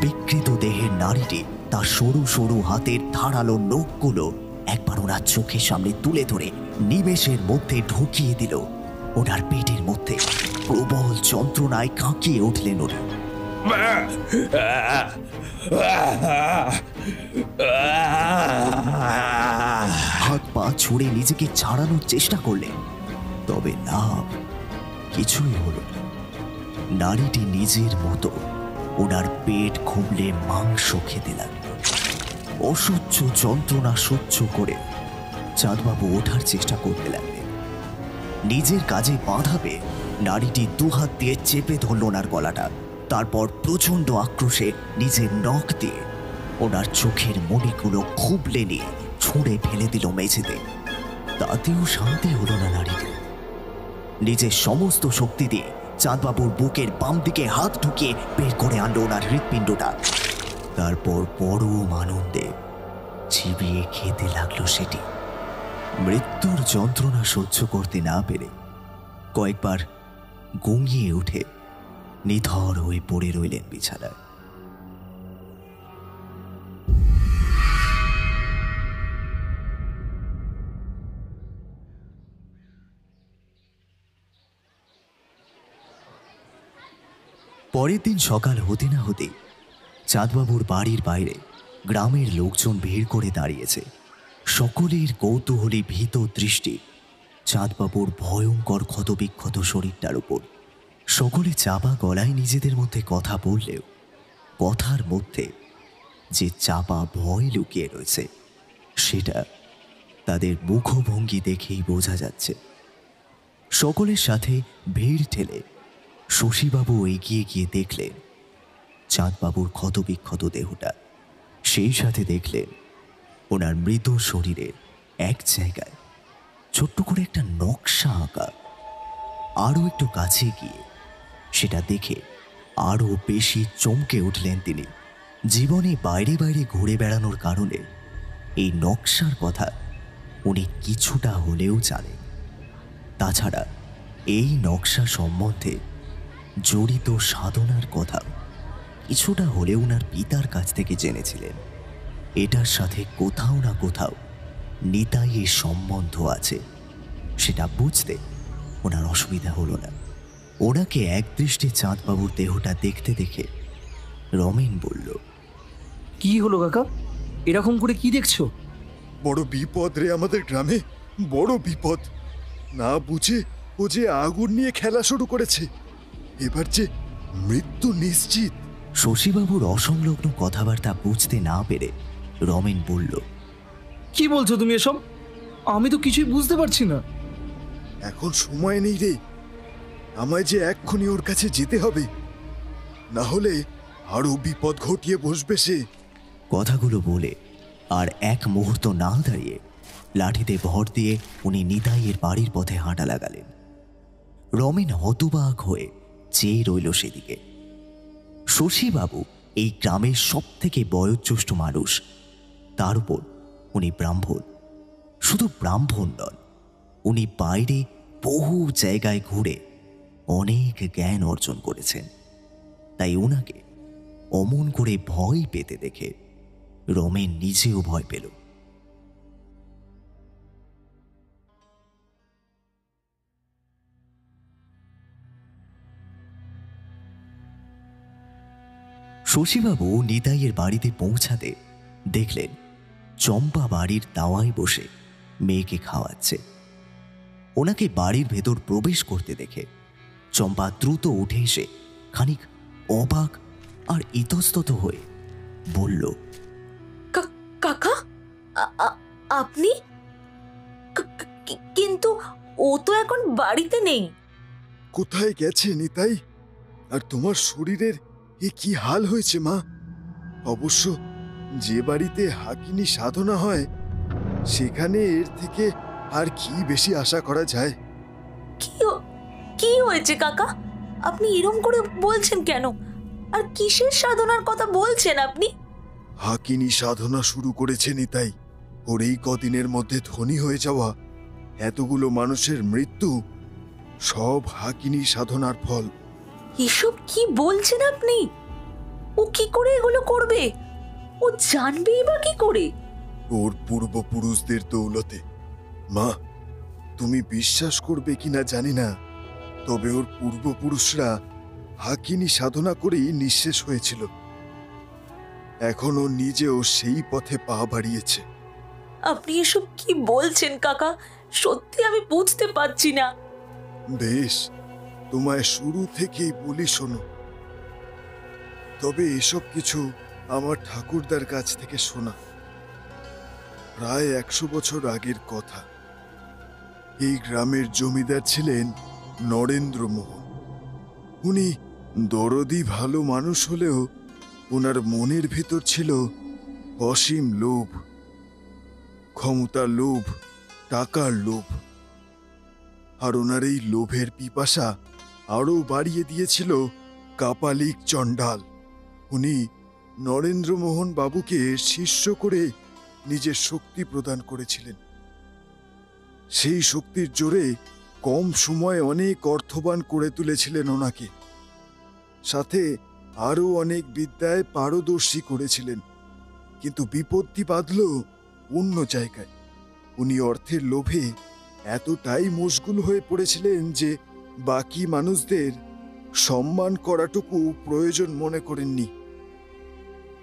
বিকৃত দেহের নারীটি তার সরু সরু হাতের ধারালো নখগুলো একবার ওনার চোখের সামনে তুলে ধরে নিমেষের মধ্যে ঢুকিয়ে দিল ওনার পেটের মধ্যে। প্রবল যন্ত্রণায় কাঁকিয়ে উঠলেন উনি। হাত পা ছুড়ে নিজেকে ছাড়ানোর চেষ্টা করলেন, তবে লাভ কিছুই হলো না। নারীটি নিজের মতো ওনার পেট খুবলে মাংস খেতে লাগল। অসহ্য যন্ত্রণা সহ্য করে চাঁদবাবু ওঠার চেষ্টা করতে লাগলেন। নিজের কাজে বাধা পেয়ে নারীটি দুহাত দিয়ে চেপে ধরল ওনার গলাটা। তারপর প্রচণ্ড আক্রোশে নিজের নখ দিয়ে ওনার চোখের মণিগুলো খুবলে নিয়ে ছুঁড়ে ফেলে দিল মেঝেতে। তাতেও শান্তি হলো না নারীকে। নিজের সমস্ত শক্তি দিয়ে চাঁদবাবুর বুকের বাম দিকে হাত ঢুকিয়ে বের করে আনলো ওনার হৃৎপিণ্ডটা। তারপর পরম আনন্দে চিবিয়ে খেতে লাগলো সেটি। মৃত্যুর যন্ত্রণা সহ্য করতে না পেরে কয়েকবার গুঙিয়ে উঠে নিথর হয়ে পড়ে রইলেন বিছানায়। পরের দিন সকাল হতে না হতেই চাঁদবাবুর বাড়ির বাইরে গ্রামের লোকজন ভিড় করে দাঁড়িয়েছে। সকলের কৌতূহলী ভীত দৃষ্টি চাঁদবাবুর ভয়ঙ্কর ক্ষতবিক্ষত শরীরটার উপর। সকলে চাপা গলায় নিজেদের মধ্যে কথা বললেও কথার মধ্যে যে চাপা ভয় লুকিয়ে রয়েছে সেটা তাদের মুখভঙ্গি দেখেই বোঝা যাচ্ছে। সকলের সাথে ভিড় ঠেলে শশীবাবু এগিয়ে গিয়ে দেখলেন চাঁদবাবুর ক্ষতবিক্ষত দেহটা। সেই সাথে দেখলেন ওনার মৃত শরীরের এক জায়গায় ছোট্ট করে একটা নকশা আঁকা। আরও একটু কাছে গিয়ে সেটা দেখে আরও বেশি চমকে উঠলেন তিনি। জীবনে বাইরে বাইরে ঘুরে বেড়ানোর কারণে এই নকশার কথা উনি কিছুটা হলেও জানেন। তাছাড়া এই নকশা সম্বন্ধে জড়িত সাধনার কথা কিছুটা হলেও ওনার পিতার কাছ থেকে জেনেছিলেন। এটার সাথে কোথাও না কোথাও নিতাইয়ের সম্বন্ধ আছে, সেটা বুঝতে ওনার অসুবিধা হলো না। ওনাকে একদৃষ্টে চাঁদবাবুর দেহটা দেখতে দেখে রমেন বলল, কি হলো কাকা, এরকম করে কি দেখছো? বড় বিপদ রে আমাদের গ্রামে, বড় বিপদ। না বুঝে ও যে আগুন নিয়ে খেলা শুরু করেছে, এবার যে মৃত্যু নিশ্চিত। শশীবাবুর অসংলগ্ন কথাবার্তা বুঝতে না পেরে রমেন বলল, কি বলছো তুমি এসব? আমি তো কিছুই বুঝতে পারছি না। এখন সময় নেই রে, আমায় যে এক্ষুনি ওর কাছে যেতে হবে, না হলে আরো বিপদ ঘটিয়ে বসবে সে। কথাগুলো বলে আর এক মুহূর্ত না দাঁড়িয়ে লাঠিতে ভর দিয়ে উনি নিতাইয়ের বাড়ির পথে হাঁটা লাগালেন। রমেন হতবাক হয়ে চেয়ে রইল সেদিকে। শশীবাবু এই গ্রামের সব থেকে বয়োজ্যেষ্ঠ মানুষ, তার উপর উনি ব্রাহ্মণ। শুধু ব্রাহ্মণ নন, উনি বাইরে বহু জায়গায় ঘুরে অনেক জ্ঞান অর্জন করেছেন। তাই ওনাকে অমন করে ভয় পেতে দেখে রমেন নিজেও ভয় পেল। শশীবাবু নিতাইয়ের বাড়িতে পৌঁছাতে দেখলেন চম্পা বাড়ির দাওয়ায় বসে মেয়েকে খাওয়াচ্ছে। ওনাকে বাড়ির ভেতর প্রবেশ করতে দেখে চম্পা দ্রুত উঠে এসে খানিক অবাক আর ইতস্তত হয়ে বলল, কাকা, আপনি? কিন্তু ও তো এখন বাড়িতে নেই। কোথায় গেছে নিতাই? আর তোমার শরীরের এ কি হাল হয়েছে মা? অবশ্য যে বাড়িতে হাকিনী সাধনা হয় সেখানে এর থেকে আর কি বেশি আশা করা যায়? কি হয়েছে কাকা? আপনি এরম করে বলছেন কেন? আর কিসের সাধনার কথা বলছেন আপনি? হাকিনী সাধনা শুরু করেছে নিতাই। ওর এই কদিনের মধ্যে ধনী হয়ে যাওয়া, এতগুলো মানুষের মৃত্যু, সব হাকিনী সাধনার ফল। এসব কি বলছেন আপনি? ও কি করে এগুলো করবে? ও জানবেই বা কি করে? ওর পূর্বপুরুষদের দৌলতে। মা, তুমি বিশ্বাস করবে কিনা জানি না, তবে ওর পূর্বপুরুষরা হাকিনী সাধনা করেই নিঃশেষ হয়েছিল। এখন ও নিজেও সেই পথে পা বাড়িয়েছে। আপনি এসব কি বলছেন কাকা? সত্যি আমি বুঝতে পারছি না। বেশ, তোমায় শুরু থেকেই বলি শোনো। তবে এসব কিছু আমার ঠাকুরদার কাছ থেকে শোনা। প্রায় 100 বছর আগের কথা। এই গ্রামের জমিদার ছিলেন নরেন্দ্র মোহন। উনি দরদি ভালো মানুষ হলেও ওনার মনের ভেতর ছিল অসীম লোভ, ক্ষমতার লোভ, টাকার লোভ। আর ওনার এই লোভের পিপাসা আরও বাড়িয়ে দিয়েছিল কাপালিক চণ্ডাল। উনি নরেন্দ্রমোহন বাবুকে শিষ্য করে নিজের শক্তি প্রদান করেছিলেন। সেই শক্তির জোরে কম সময়ে অনেক অর্থবান করে তুলেছিলেন ওনাকে, সাথে আরও অনেক বিদ্যায় পারদর্শী করেছিলেন। কিন্তু বিপত্তি বাঁধল অন্য জায়গায়। উনি অর্থের লোভে এতটাই মশগুল হয়ে পড়েছিলেন যে বাকি মানুষদের সম্মান করাটুকু প্রয়োজন মনে করেননি।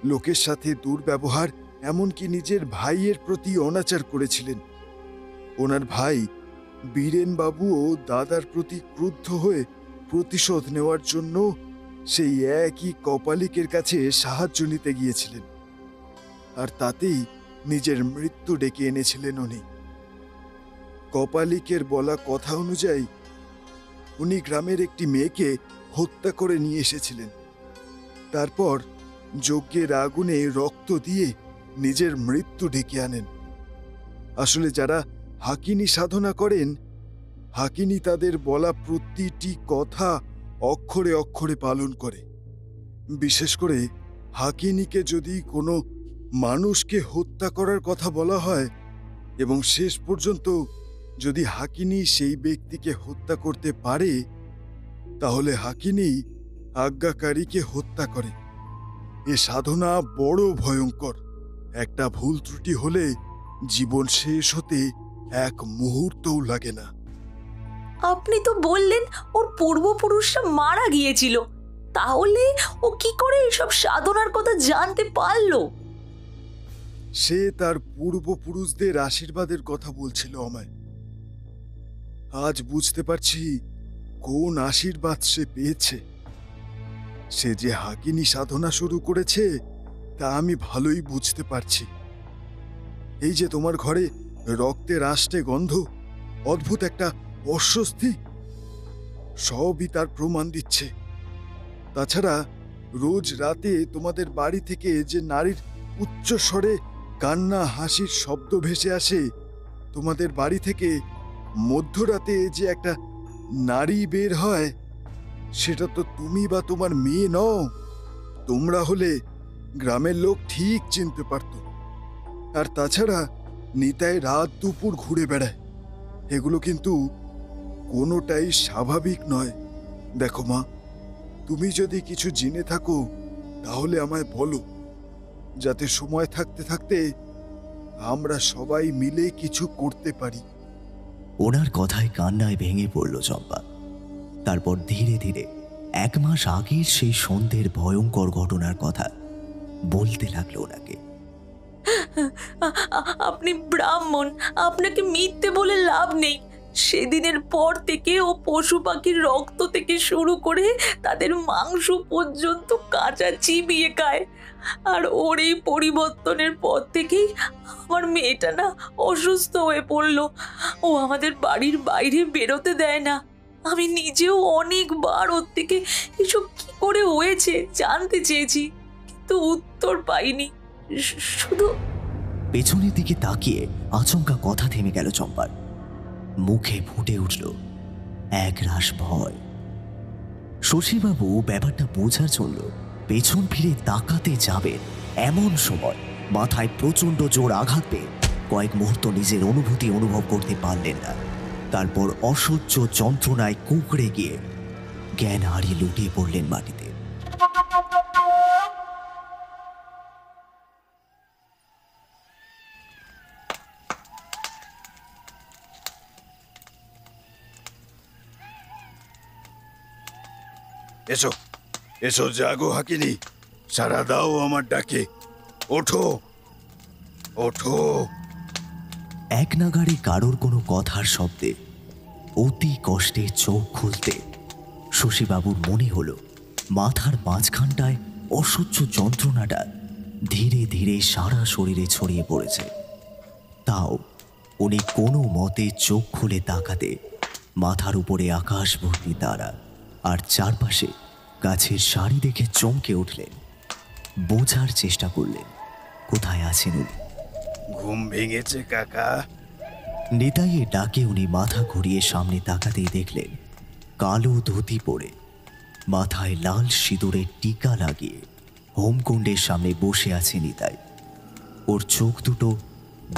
লোকের সাথে দুর্ব্যবহার, এমনকি নিজের ভাইয়ের প্রতি অনাচার করেছিলেন। ওনার ভাই বীরেন বাবুও দাদার প্রতি ক্রুদ্ধ হয়ে প্রতিশোধ নেওয়ার জন্য সেই একই কপালিকের কাছে সাহায্য নিতে গিয়েছিলেন, আর তাতেই নিজের মৃত্যু ডেকে এনেছিলেন উনি। কপালিকের বলা কথা অনুযায়ী উনি গ্রামের একটি মেয়েকে হত্যা করে নিয়ে এসেছিলেন। তারপর যজ্ঞের আগুনে রক্ত দিয়ে নিজের মৃত্যু ডেকে আনেন। আসলে যারা হাকিনী সাধনা করেন, হাকিনী তাদের বলা প্রতিটি কথা অক্ষরে অক্ষরে পালন করে। বিশেষ করে হাকিনীকে যদি কোনো মানুষকে হত্যা করার কথা বলা হয় এবং শেষ পর্যন্ত যদি হাকিনী সেই ব্যক্তিকে হত্যা করতে পারে, তাহলে হাকিনী আজ্ঞাকারীকে হত্যা করে। এ সাধনা বড় ভয়ঙ্কর। একটা ভুল ত্রুটি হলে জীবন শেষ হতে এক মুহূর্তও লাগে না। আপনি তো বললেন ওর পূর্বপুরুষরা মারা গিয়েছিল, তাহলে ও কি করে এসব সাধনার কথা জানতে পারলো? সে তার পূর্বপুরুষদের আশীর্বাদের কথা বলছিল আমায়। আজ বুঝতে পারছি কোন আশীর্বাদ সে পেয়েছে। সে যে হাকিনী সাধনা শুরু করেছে তা আমি ভালোই বুঝতে পারছি। এই যে তোমার ঘরে রক্তের আষ্টে গন্ধ, অদ্ভুত একটা অস্বস্তি, সবই তার প্রমাণ দিচ্ছে। তাছাড়া রোজ রাতে তোমাদের বাড়ি থেকে যে নারীর উচ্চ স্বরে কান্না হাসির শব্দ ভেসে আসে, তোমাদের বাড়ি থেকে মধ্যরাতে যে একটা নারী বের হয়, সেটা তো তুমি বা তোমার মেয়ে নও। তোমরা হলে গ্রামের লোক ঠিক চিনতে পারত। আর তাছাড়া নিতাই রাত দুপুর ঘুরে বেড়ায়। এগুলো কিন্তু কোনোটাই স্বাভাবিক নয়। দেখো মা, তুমি যদি কিছু জেনে থাকো তাহলে আমায় বলো, যাতে সময় থাকতে থাকতে আমরা সবাই মিলে কিছু করতে পারি। ওনার কথায় কান্নায় ভেঙে পড়ল চম্পা। তারপর ধীরে ধীরে 1 মাস আগের সেই সন্ধ্যের ভয়ঙ্কর ঘটনার কথা বলতে লাগলো ওনাকে। আপনি ব্রাহ্মণ, আপনাকে মিথ্যে বলে লাভ নেই। সেদিনের পর থেকে ও পশু পাখির রক্ত থেকে শুরু করে তাদের মাংস পর্যন্ত কাঁচা চিবিয়ে খায়। আর ওর এই পরিবর্তনের পর থেকেই আমার মেয়েটা না অসুস্থ হয়ে পড়লো। ও আমাদের বাড়ির বাইরে বেরোতে দেয় না। আমি নিজেও অনেকবার ওর থেকে এসব কি করে হয়েছে জানতে চেয়েছি, কিন্তু উত্তর পাইনি। শুধু পেছনের দিকে তাকিয়ে আচমকা কথা থেমে গেল চম্পার। মুখে ফুটে উঠল একরাশ ভয়। শশীবাবু ব্যাপারটা বোঝার জন্য পেছন ফিরে তাকাতে যাবেন, এমন সময় মাথায় প্রচন্ড জোর আঘাত পেয়ে কয়েক মুহূর্ত নিজের অনুভূতি অনুভব করতে পারলেন না। তারপর অসহ্য যন্ত্রণায় কুঁকড়ে গিয়ে জ্ঞান হারিয়ে লুটিয়ে পড়লেন মাটিতে। এসো এসো, জাগো হাকিনী, সারা দাও আমার ডাকে। ওঠো ওঠো। এক নাগাড়ে কারোর কোনো কথার শব্দে অতি কষ্টে চোখ খুলতে শশীবাবুর মনে হলো মাথার মাঝখানটায় অসহ্য যন্ত্রণাটা ধীরে ধীরে সারা শরীরে ছড়িয়ে পড়েছে। তাও উনি কোনো মতে চোখ খুলে তাকাতে মাথার উপরে আকাশ ভর্তি তারা, আর চারপাশে গাছের শাড়ি দেখে চমকে উঠলেন। বোঝার চেষ্টা করলেন কোথায় আছেন উনি। ঘুম ভেঙেছে কাকা? নিতাইয়ের ডাকে উনি মাথা ঘুরিয়ে সামনে তাকাতেই দেখলেন কালো ধুতি পরে মাথায় লাল সিঁদুরের টিকা লাগিয়ে হোমকুণ্ডের সামনে বসে আছে নিতাই। ওর চোখ দুটো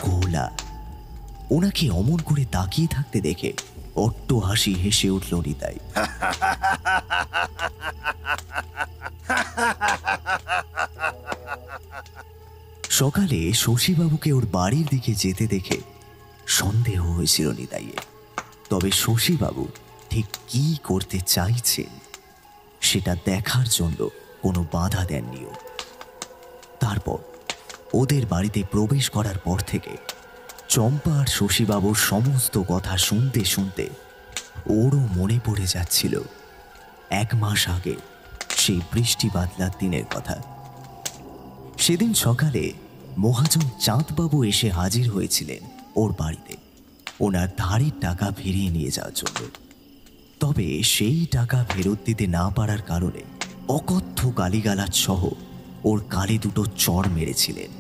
ঘোলা। ওনাকে অমন করে তাকিয়ে থাকতে দেখে অট্ট হাসি হেসে উঠল নিতাই। সকালে শশীবাবুকে ওর বাড়ির দিকে যেতে দেখে সন্দেহ হয়েছিল নিতাইয়ের। তবে শশীবাবু ঠিক কি করতে চাইছেন সেটা দেখার জন্য কোনো বাধা দেননি ও। তারপর ওদের বাড়িতে প্রবেশ করার পর থেকে চম্পা আর শশীবাবুর সমস্ত কথা শুনতে শুনতে ওরও মনে পড়ে যাচ্ছিল 1 মাস আগে সেই বৃষ্টি বাদলার দিনের কথা। সেদিন সকালে মহাজন চাঁদবাবু এসে হাজির হয়েছিলেন ওর বাড়িতে ওনার ধারের টাকা ফিরিয়ে নিয়ে যাওয়ার জন্য। তবে সেই টাকা ফেরত দিতে না পারার কারণে অকথ্য গালিগালাজ সহ ওর গালে দুটো চড় মেরেছিলেন।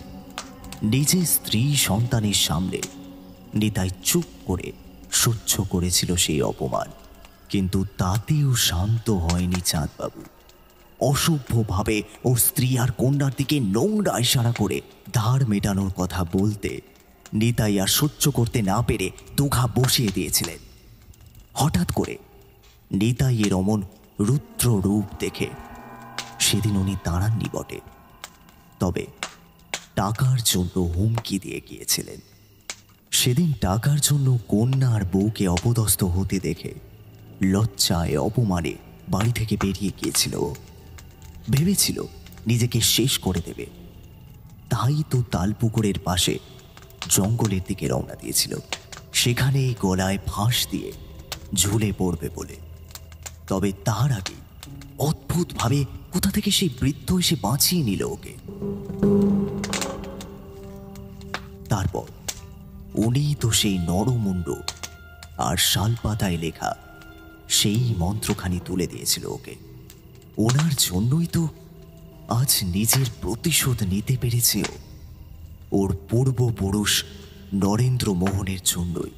নিজের স্ত্রী সন্তানের সামনে নিতাই চুপ করে সহ্য করেছিল সেই অপমান, কিন্তু তাতেও শান্ত হয়নি চাঁদবাবু। অসভ্যভাবে ওর স্ত্রী আর কন্যার দিকে নোংরা ইশারা করে ধার মেটানোর কথা বলতে নিতাই আর সহ্য করতে না পেরে দুঘা বসিয়ে দিয়েছিলেন। হঠাৎ করে নিতাইয়ের অমন রুদ্র রূপ দেখে সেদিন উনি দাঁড়াননি বটে, তবে টাকার জন্য হুমকি দিয়ে গিয়েছিলেন। সেদিন টাকার জন্য কন্যা আর বউকে অপদস্থ হতে দেখে লজ্জায় অপমানে বাড়ি থেকে বেরিয়ে গিয়েছিল। ভেবেছিল নিজেকে শেষ করে দেবে, তাই তো তালপুকুরের পাশে জঙ্গলের দিকে রওনা দিয়েছিল, সেখানেই গলায় ফাঁস দিয়ে ঝুলে পড়বে বলে। তবে তার আগে অদ্ভুতভাবে কোথা থেকে সেই বৃদ্ধ এসে বাঁচিয়ে নিল ওকে। তারপর উনি তো সেই নরমুণ্ড আর শালপাতায় লেখা সেই মন্ত্রখানি তুলে দিয়েছিল ওকে। ওনার জন্যই তো আজ নিজের প্রতিশোধ নিতে পেরেছে ও। ওর পূর্বপুরুষ নরেন্দ্র মোহনের জন্যই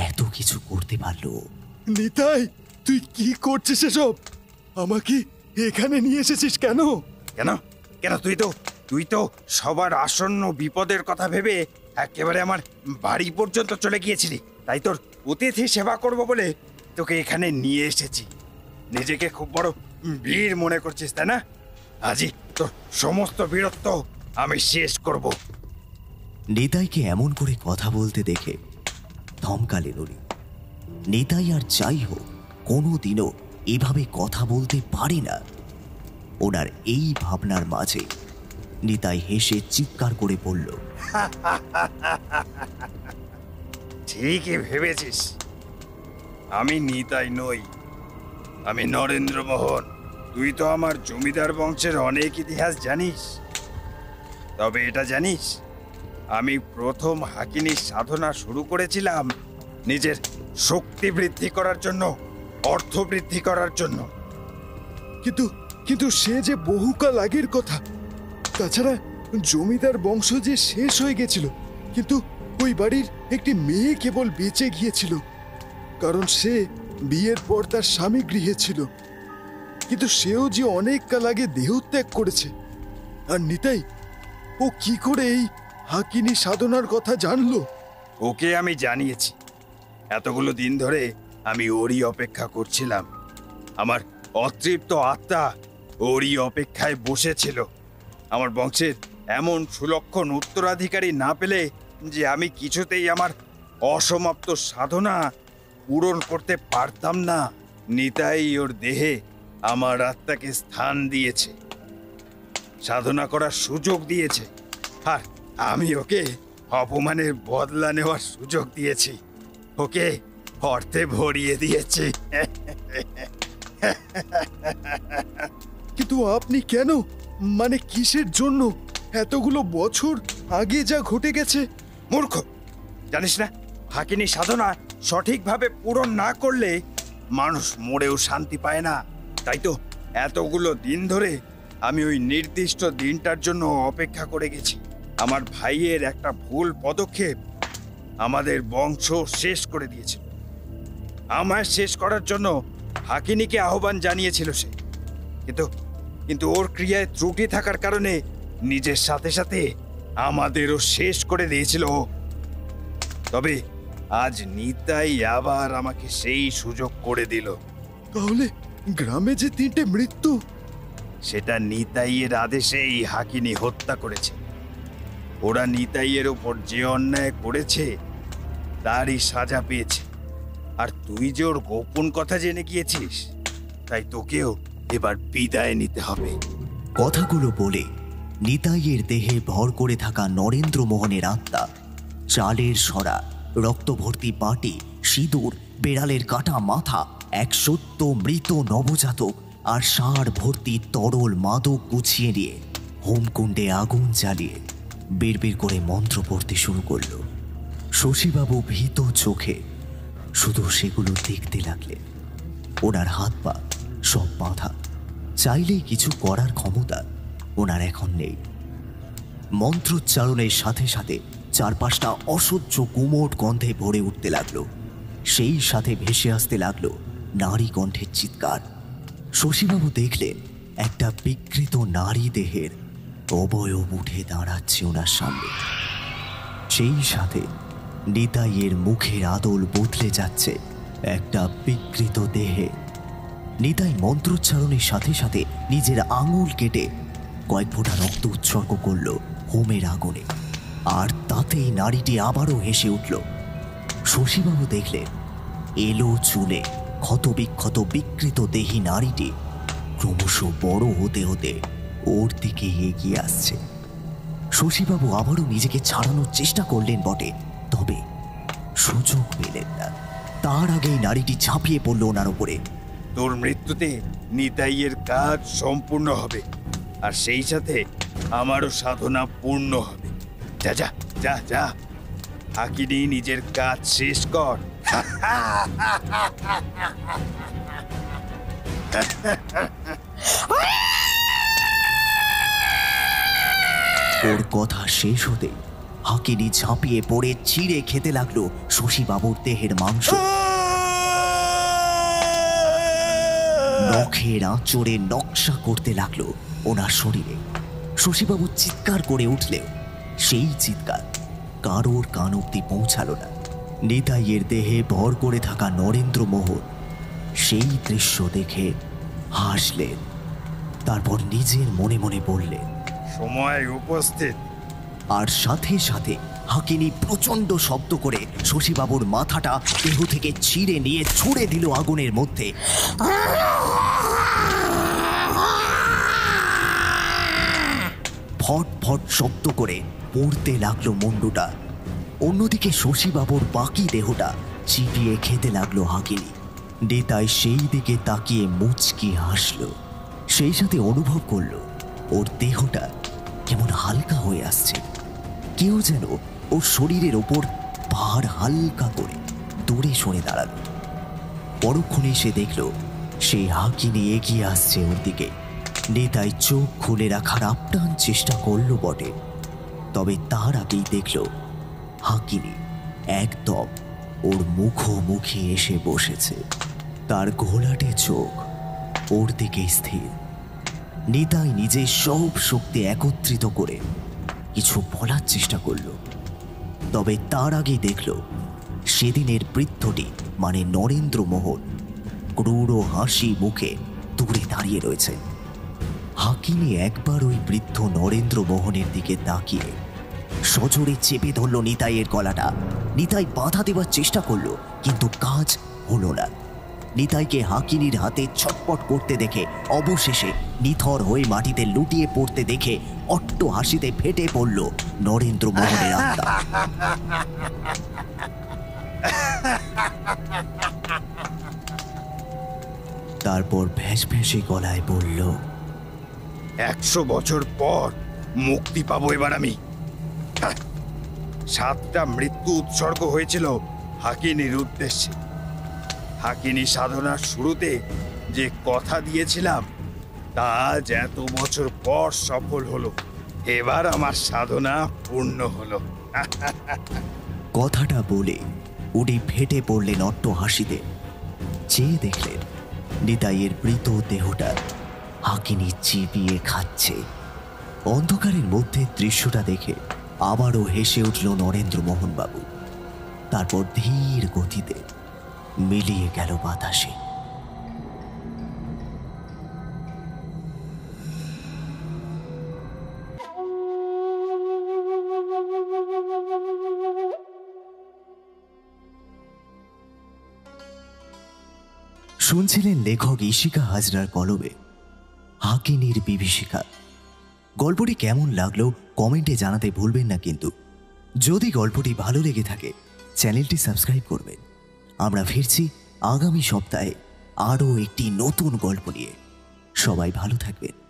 এত কিছু করতে পারল। নিতাই, তুই কি করছিস এসব? আমাকে এখানে নিয়ে এসেছিস কেন? কেন কেন তুই তো সবার আসন্ন বিপদের কথা ভেবে একেবারে আমার বাড়ি পর্যন্ত চলে গিয়েছিলি। তাই তোর অতিথি সেবা করব বলে তোকে এখানে নিয়ে এসেছি। নিজেকে খুব বড় বীর মনে করছিস তাই না? আজই তোর সমস্ত বীরত্ব আমি শেষ করব। নিতাইকে এমন করে কথা বলতে দেখে থমকালেন উনি। নিতাই আর যাই হোক কোনোদিনও এভাবে কথা বলতে পারে না। ওনার এই ভাবনার মাঝে নিতাই হেসে চিৎকার করে বলল, ঠিকই ভেবেছিস, আমি নিতাই নই, আমি নরেন্দ্র মোহন। তুই তো আমার জমিদার বংশের অনেক ইতিহাস জানিস, তবে এটা জানিস আমি প্রথম হাকিনীর সাধনা শুরু করেছিলাম নিজের শক্তি বৃদ্ধি করার জন্য, অর্থ বৃদ্ধি করার জন্য। কিন্তু সে যে বহুকাল আগের কথা। তাছাড়া জমিদার বংশ যে শেষ হয়ে গেছিল, কিন্তু ওই বাড়ির একটি মেয়ে কেবল বেঁচে গিয়েছিল, কারণ সে বিয়ের পর তার স্বামী গৃহে ছিল। কিন্তু সেও যে অনেক কাল আগে দেহত্যাগ করেছে। আর নিতাই, ও কি করে এই হাকিনী সাধনার কথা জানলো? ওকে আমি জানিয়েছি। এতগুলো দিন ধরে আমি ওরই অপেক্ষা করছিলাম। আমার অতৃপ্ত আত্মা ওরই অপেক্ষায় বসেছিল। আমার বংশের এমন সুলক্ষণ উত্তরাধিকারী না পেলে যে আমি কিছুতেই আমার অসমাপ্ত সাধনা পূরণ করতে পারতাম না। নিতাই ওর দেহে আমার আত্মাকে স্থান দিয়েছে, সাধনা করার সুযোগ দিয়েছে, আর আমি ওকে অপমানের বদলা নেওয়ার সুযোগ দিয়েছি, ওকে অর্থে ভরিয়ে দিয়েছি। কিন্তু আপনি কেন, মানে কিসের জন্য? এতগুলো বছর আগে যা ঘটে গেছে। মূর্খ, জানিস না হাকিনী সাধনা সঠিকভাবে পূরণ না করলে মানুষ মরেও শান্তি পায় না। তাই তো এতগুলো দিন ধরে আমি ওই নির্দিষ্ট দিনটার জন্য অপেক্ষা করে গেছি। আমার ভাইয়ের একটা ভুল পদক্ষেপ আমাদের বংশ শেষ করে দিয়েছিল। আমায় শেষ করার জন্য হাকিনীকে আহ্বান জানিয়েছিল সে, কিন্তু ওর ক্রিয়ায় ত্রুটি থাকার কারণে নিজের সাথে সাথে আমাদেরও শেষ করে দিয়েছিল ও। তবে আজ নিতাই আবার আমাকে সেই সুযোগ করে দিল। তাহলে গ্রামে যে 3টে মৃত্যু, সেটা নিতাইয়ের আদেশেই হাকিনী হত্যা করেছে। ওরা নিতাইয়ের ওপর যে অন্যায় করেছে তারই সাজা পেয়েছে। আর তুই যে ওর গোপন কথা জেনে গিয়েছিস, তাই তোকেও এবার বিদায় নিতে হবে। কথাগুলো বলে নিতাইয়ের দেহে ভর করে থাকা নরেন্দ্র মোহনের আত্মা, চালের সরা, রক্তভর্তি বাটি, সিঁদুর, বেড়ালের কাটা মাথা, এক সত্য মৃত নবজাতক আর সার ভর্তি তরল মাদক গুছিয়ে নিয়ে হোমকুণ্ডে আগুন জ্বালিয়ে বিড়বিড় করে মন্ত্র পড়তে শুরু করল। শশীবাবু ভীত চোখে শুধু সেগুলো দেখতে লাগলেন। ওনার হাত পা সব বাঁধা, চাইলেই কিছু করার ক্ষমতা ওনার এখন নেই। মন্ত্রোচ্চারণের সাথে সাথে চারপাশটা অসহ্য গুমোট গন্ধে ভরে উঠতে লাগলো। সেই সাথে ভেসে আসতে লাগলো নারী কণ্ঠের চিৎকার। শশীবাবু দেখলেন একটা বিকৃত নারী দেহের অবয়ব উঠে দাঁড়াচ্ছে ওনার সামনে। সেই সাথে নিতাইয়ের মুখের আদল বদলে যাচ্ছে একটা বিকৃত দেহে। নিতাই মন্ত্রোচ্চারণের সাথে সাথে নিজের আঙুল কেটে কয়েক ফোঁটা রক্ত উৎসর্গ করল হোমের আগুনে, আর তাতেই নারীটি আবারও হেসে উঠল। শশীবাবু দেখলেন এলো চুলে ক্ষতবিক্ষত বিকৃত দেহী নারীটি ক্রমশ বড় হতে হতে ওর দিকে এগিয়ে আসছে। শশীবাবু আবারও নিজেকে ছাড়ানোর চেষ্টা করলেন বটে, তবে সুযোগ পেলেন না। তার আগেই নারীটি ঝাঁপিয়ে পড়ল ওনার উপরে। তোর মৃত্যুতে নিতাইয়ের কাজ সম্পূর্ণ হবে, আর সেই সাথে আমারও সাধনা পূর্ণ হবে। যা যা যা যা, হাকিনী নিজের কাজ শেষ কর। ওর কথা শেষ হতে হাকিনী ঝাঁপিয়ে পড়ে চিড়ে খেতে লাগলো শশীবাবুর দেহের মাংস। নখের আঁচড়ে নকশা করতে লাগলো ওনার শরীরে। শশীবাবু চিৎকার করে উঠলেও সেই চিৎকার কারোর কান অব্দি পৌঁছালো না। নিতাইয়ের দেহে ভর করে থাকা নরেন্দ্র মোহন সেই দৃশ্য দেখে হাসলেন, তারপর নিজের মনে মনে বললেন, সময় উপস্থিত। আর সাথে সাথে হাকিনী প্রচন্ড শব্দ করে শশীবাবুর মাথাটা দেহ থেকে ছিঁড়ে নিয়ে ছুঁড়ে দিল আগুনের মধ্যে। ফট ফট শব্দ করে পড়তে লাগলো মুন্ডুটা। অন্যদিকে শশীবাবুর বাকি দেহটা চিবিয়ে খেতে লাগলো হাকিনী। নিতাই সেই দিকে তাকিয়ে মুচকি হাসলো, সেই সাথে অনুভব করলো ওর দেহটা কেমন হালকা হয়ে আসছে। কেউ যেন ওর শরীরের ওপর ভার হালকা করে দূরে সরে দাঁড়ালো। পরক্ষণে সে দেখল সেই হাকিনী এগিয়ে আসছে ওর দিকে। নিতাই চোখ খুলে রাখার আপ্রাণ চেষ্টা করল বটে, তবে তার আগেই দেখল হাকিনী একদম ওর মুখোমুখি এসে বসেছে। তার ঘোলাটে চোখ ওর দিকে স্থির। নিতাই নিজের সব শক্তি একত্রিত করে কিছু বলার চেষ্টা করল, তবে তার আগেই দেখল সেদিনের বৃদ্ধটি মানে নরেন্দ্র মোহন ক্রূর হাসি মুখে দূরে দাঁড়িয়ে রয়েছে। হাকিনী একবার ওই বৃদ্ধ নরেন্দ্র মোহনের দিকে তাকিয়ে সজোরে চেপে ধরল নিতাইয়ের গলাটা। নিতাই বাধা দেওয়ার চেষ্টা করলো, কিন্তু কাজ হলো না। নিতাইকে হাকিনীর হাতে ছটপট করতে দেখে, অবশেষে নিথর হয়ে মাটিতে লুটিয়ে পড়তে দেখে অট্ট হাসিতে ফেটে পড়ল নরেন্দ্র মোহনের আত্মা। তারপর ভ্যাস ভ্যাসে গলায় বলল, 100 বছর পর মুক্তি পাবো এবার আমি। 7টা মৃত্যু উৎসর্গ হয়েছিল হাকিনীর উদ্দেশ্যে। হাকিনী সাধনার শুরুতে যে কথা দিয়েছিলাম তা আজ এত বছর পর সফল হলো। এবার আমার সাধনা পূর্ণ হলো। কথাটা বলে উনি ফেটে পড়লেন অট্ট হাসিতে। চেয়ে দেখলেন নিতাইয়ের মৃত দেহটা হাকিনি চিবিয়ে খাচ্ছে। অন্ধকারের মধ্যে দৃশ্যটা দেখে আবারও হেসে উঠল নরেন্দ্র মোহন বাবু। তারপর ধীর গতিতে মিলিয়ে গেল বাতাসে। শুনছিলেন লেখক ইশিকা হাজরার কলমে হাকিনির বিভীষিকা। গল্পটি কেমন লাগলো কমেন্টে জানাতে ভুলবেন না কিন্তু। যদি গল্পটি ভালো লেগে থাকে চ্যানেলটি সাবস্ক্রাইব করবেন। আমরা ফিরছি আগামী সপ্তাহে আরও একটি নতুন গল্প নিয়ে। সবাই ভালো থাকবেন।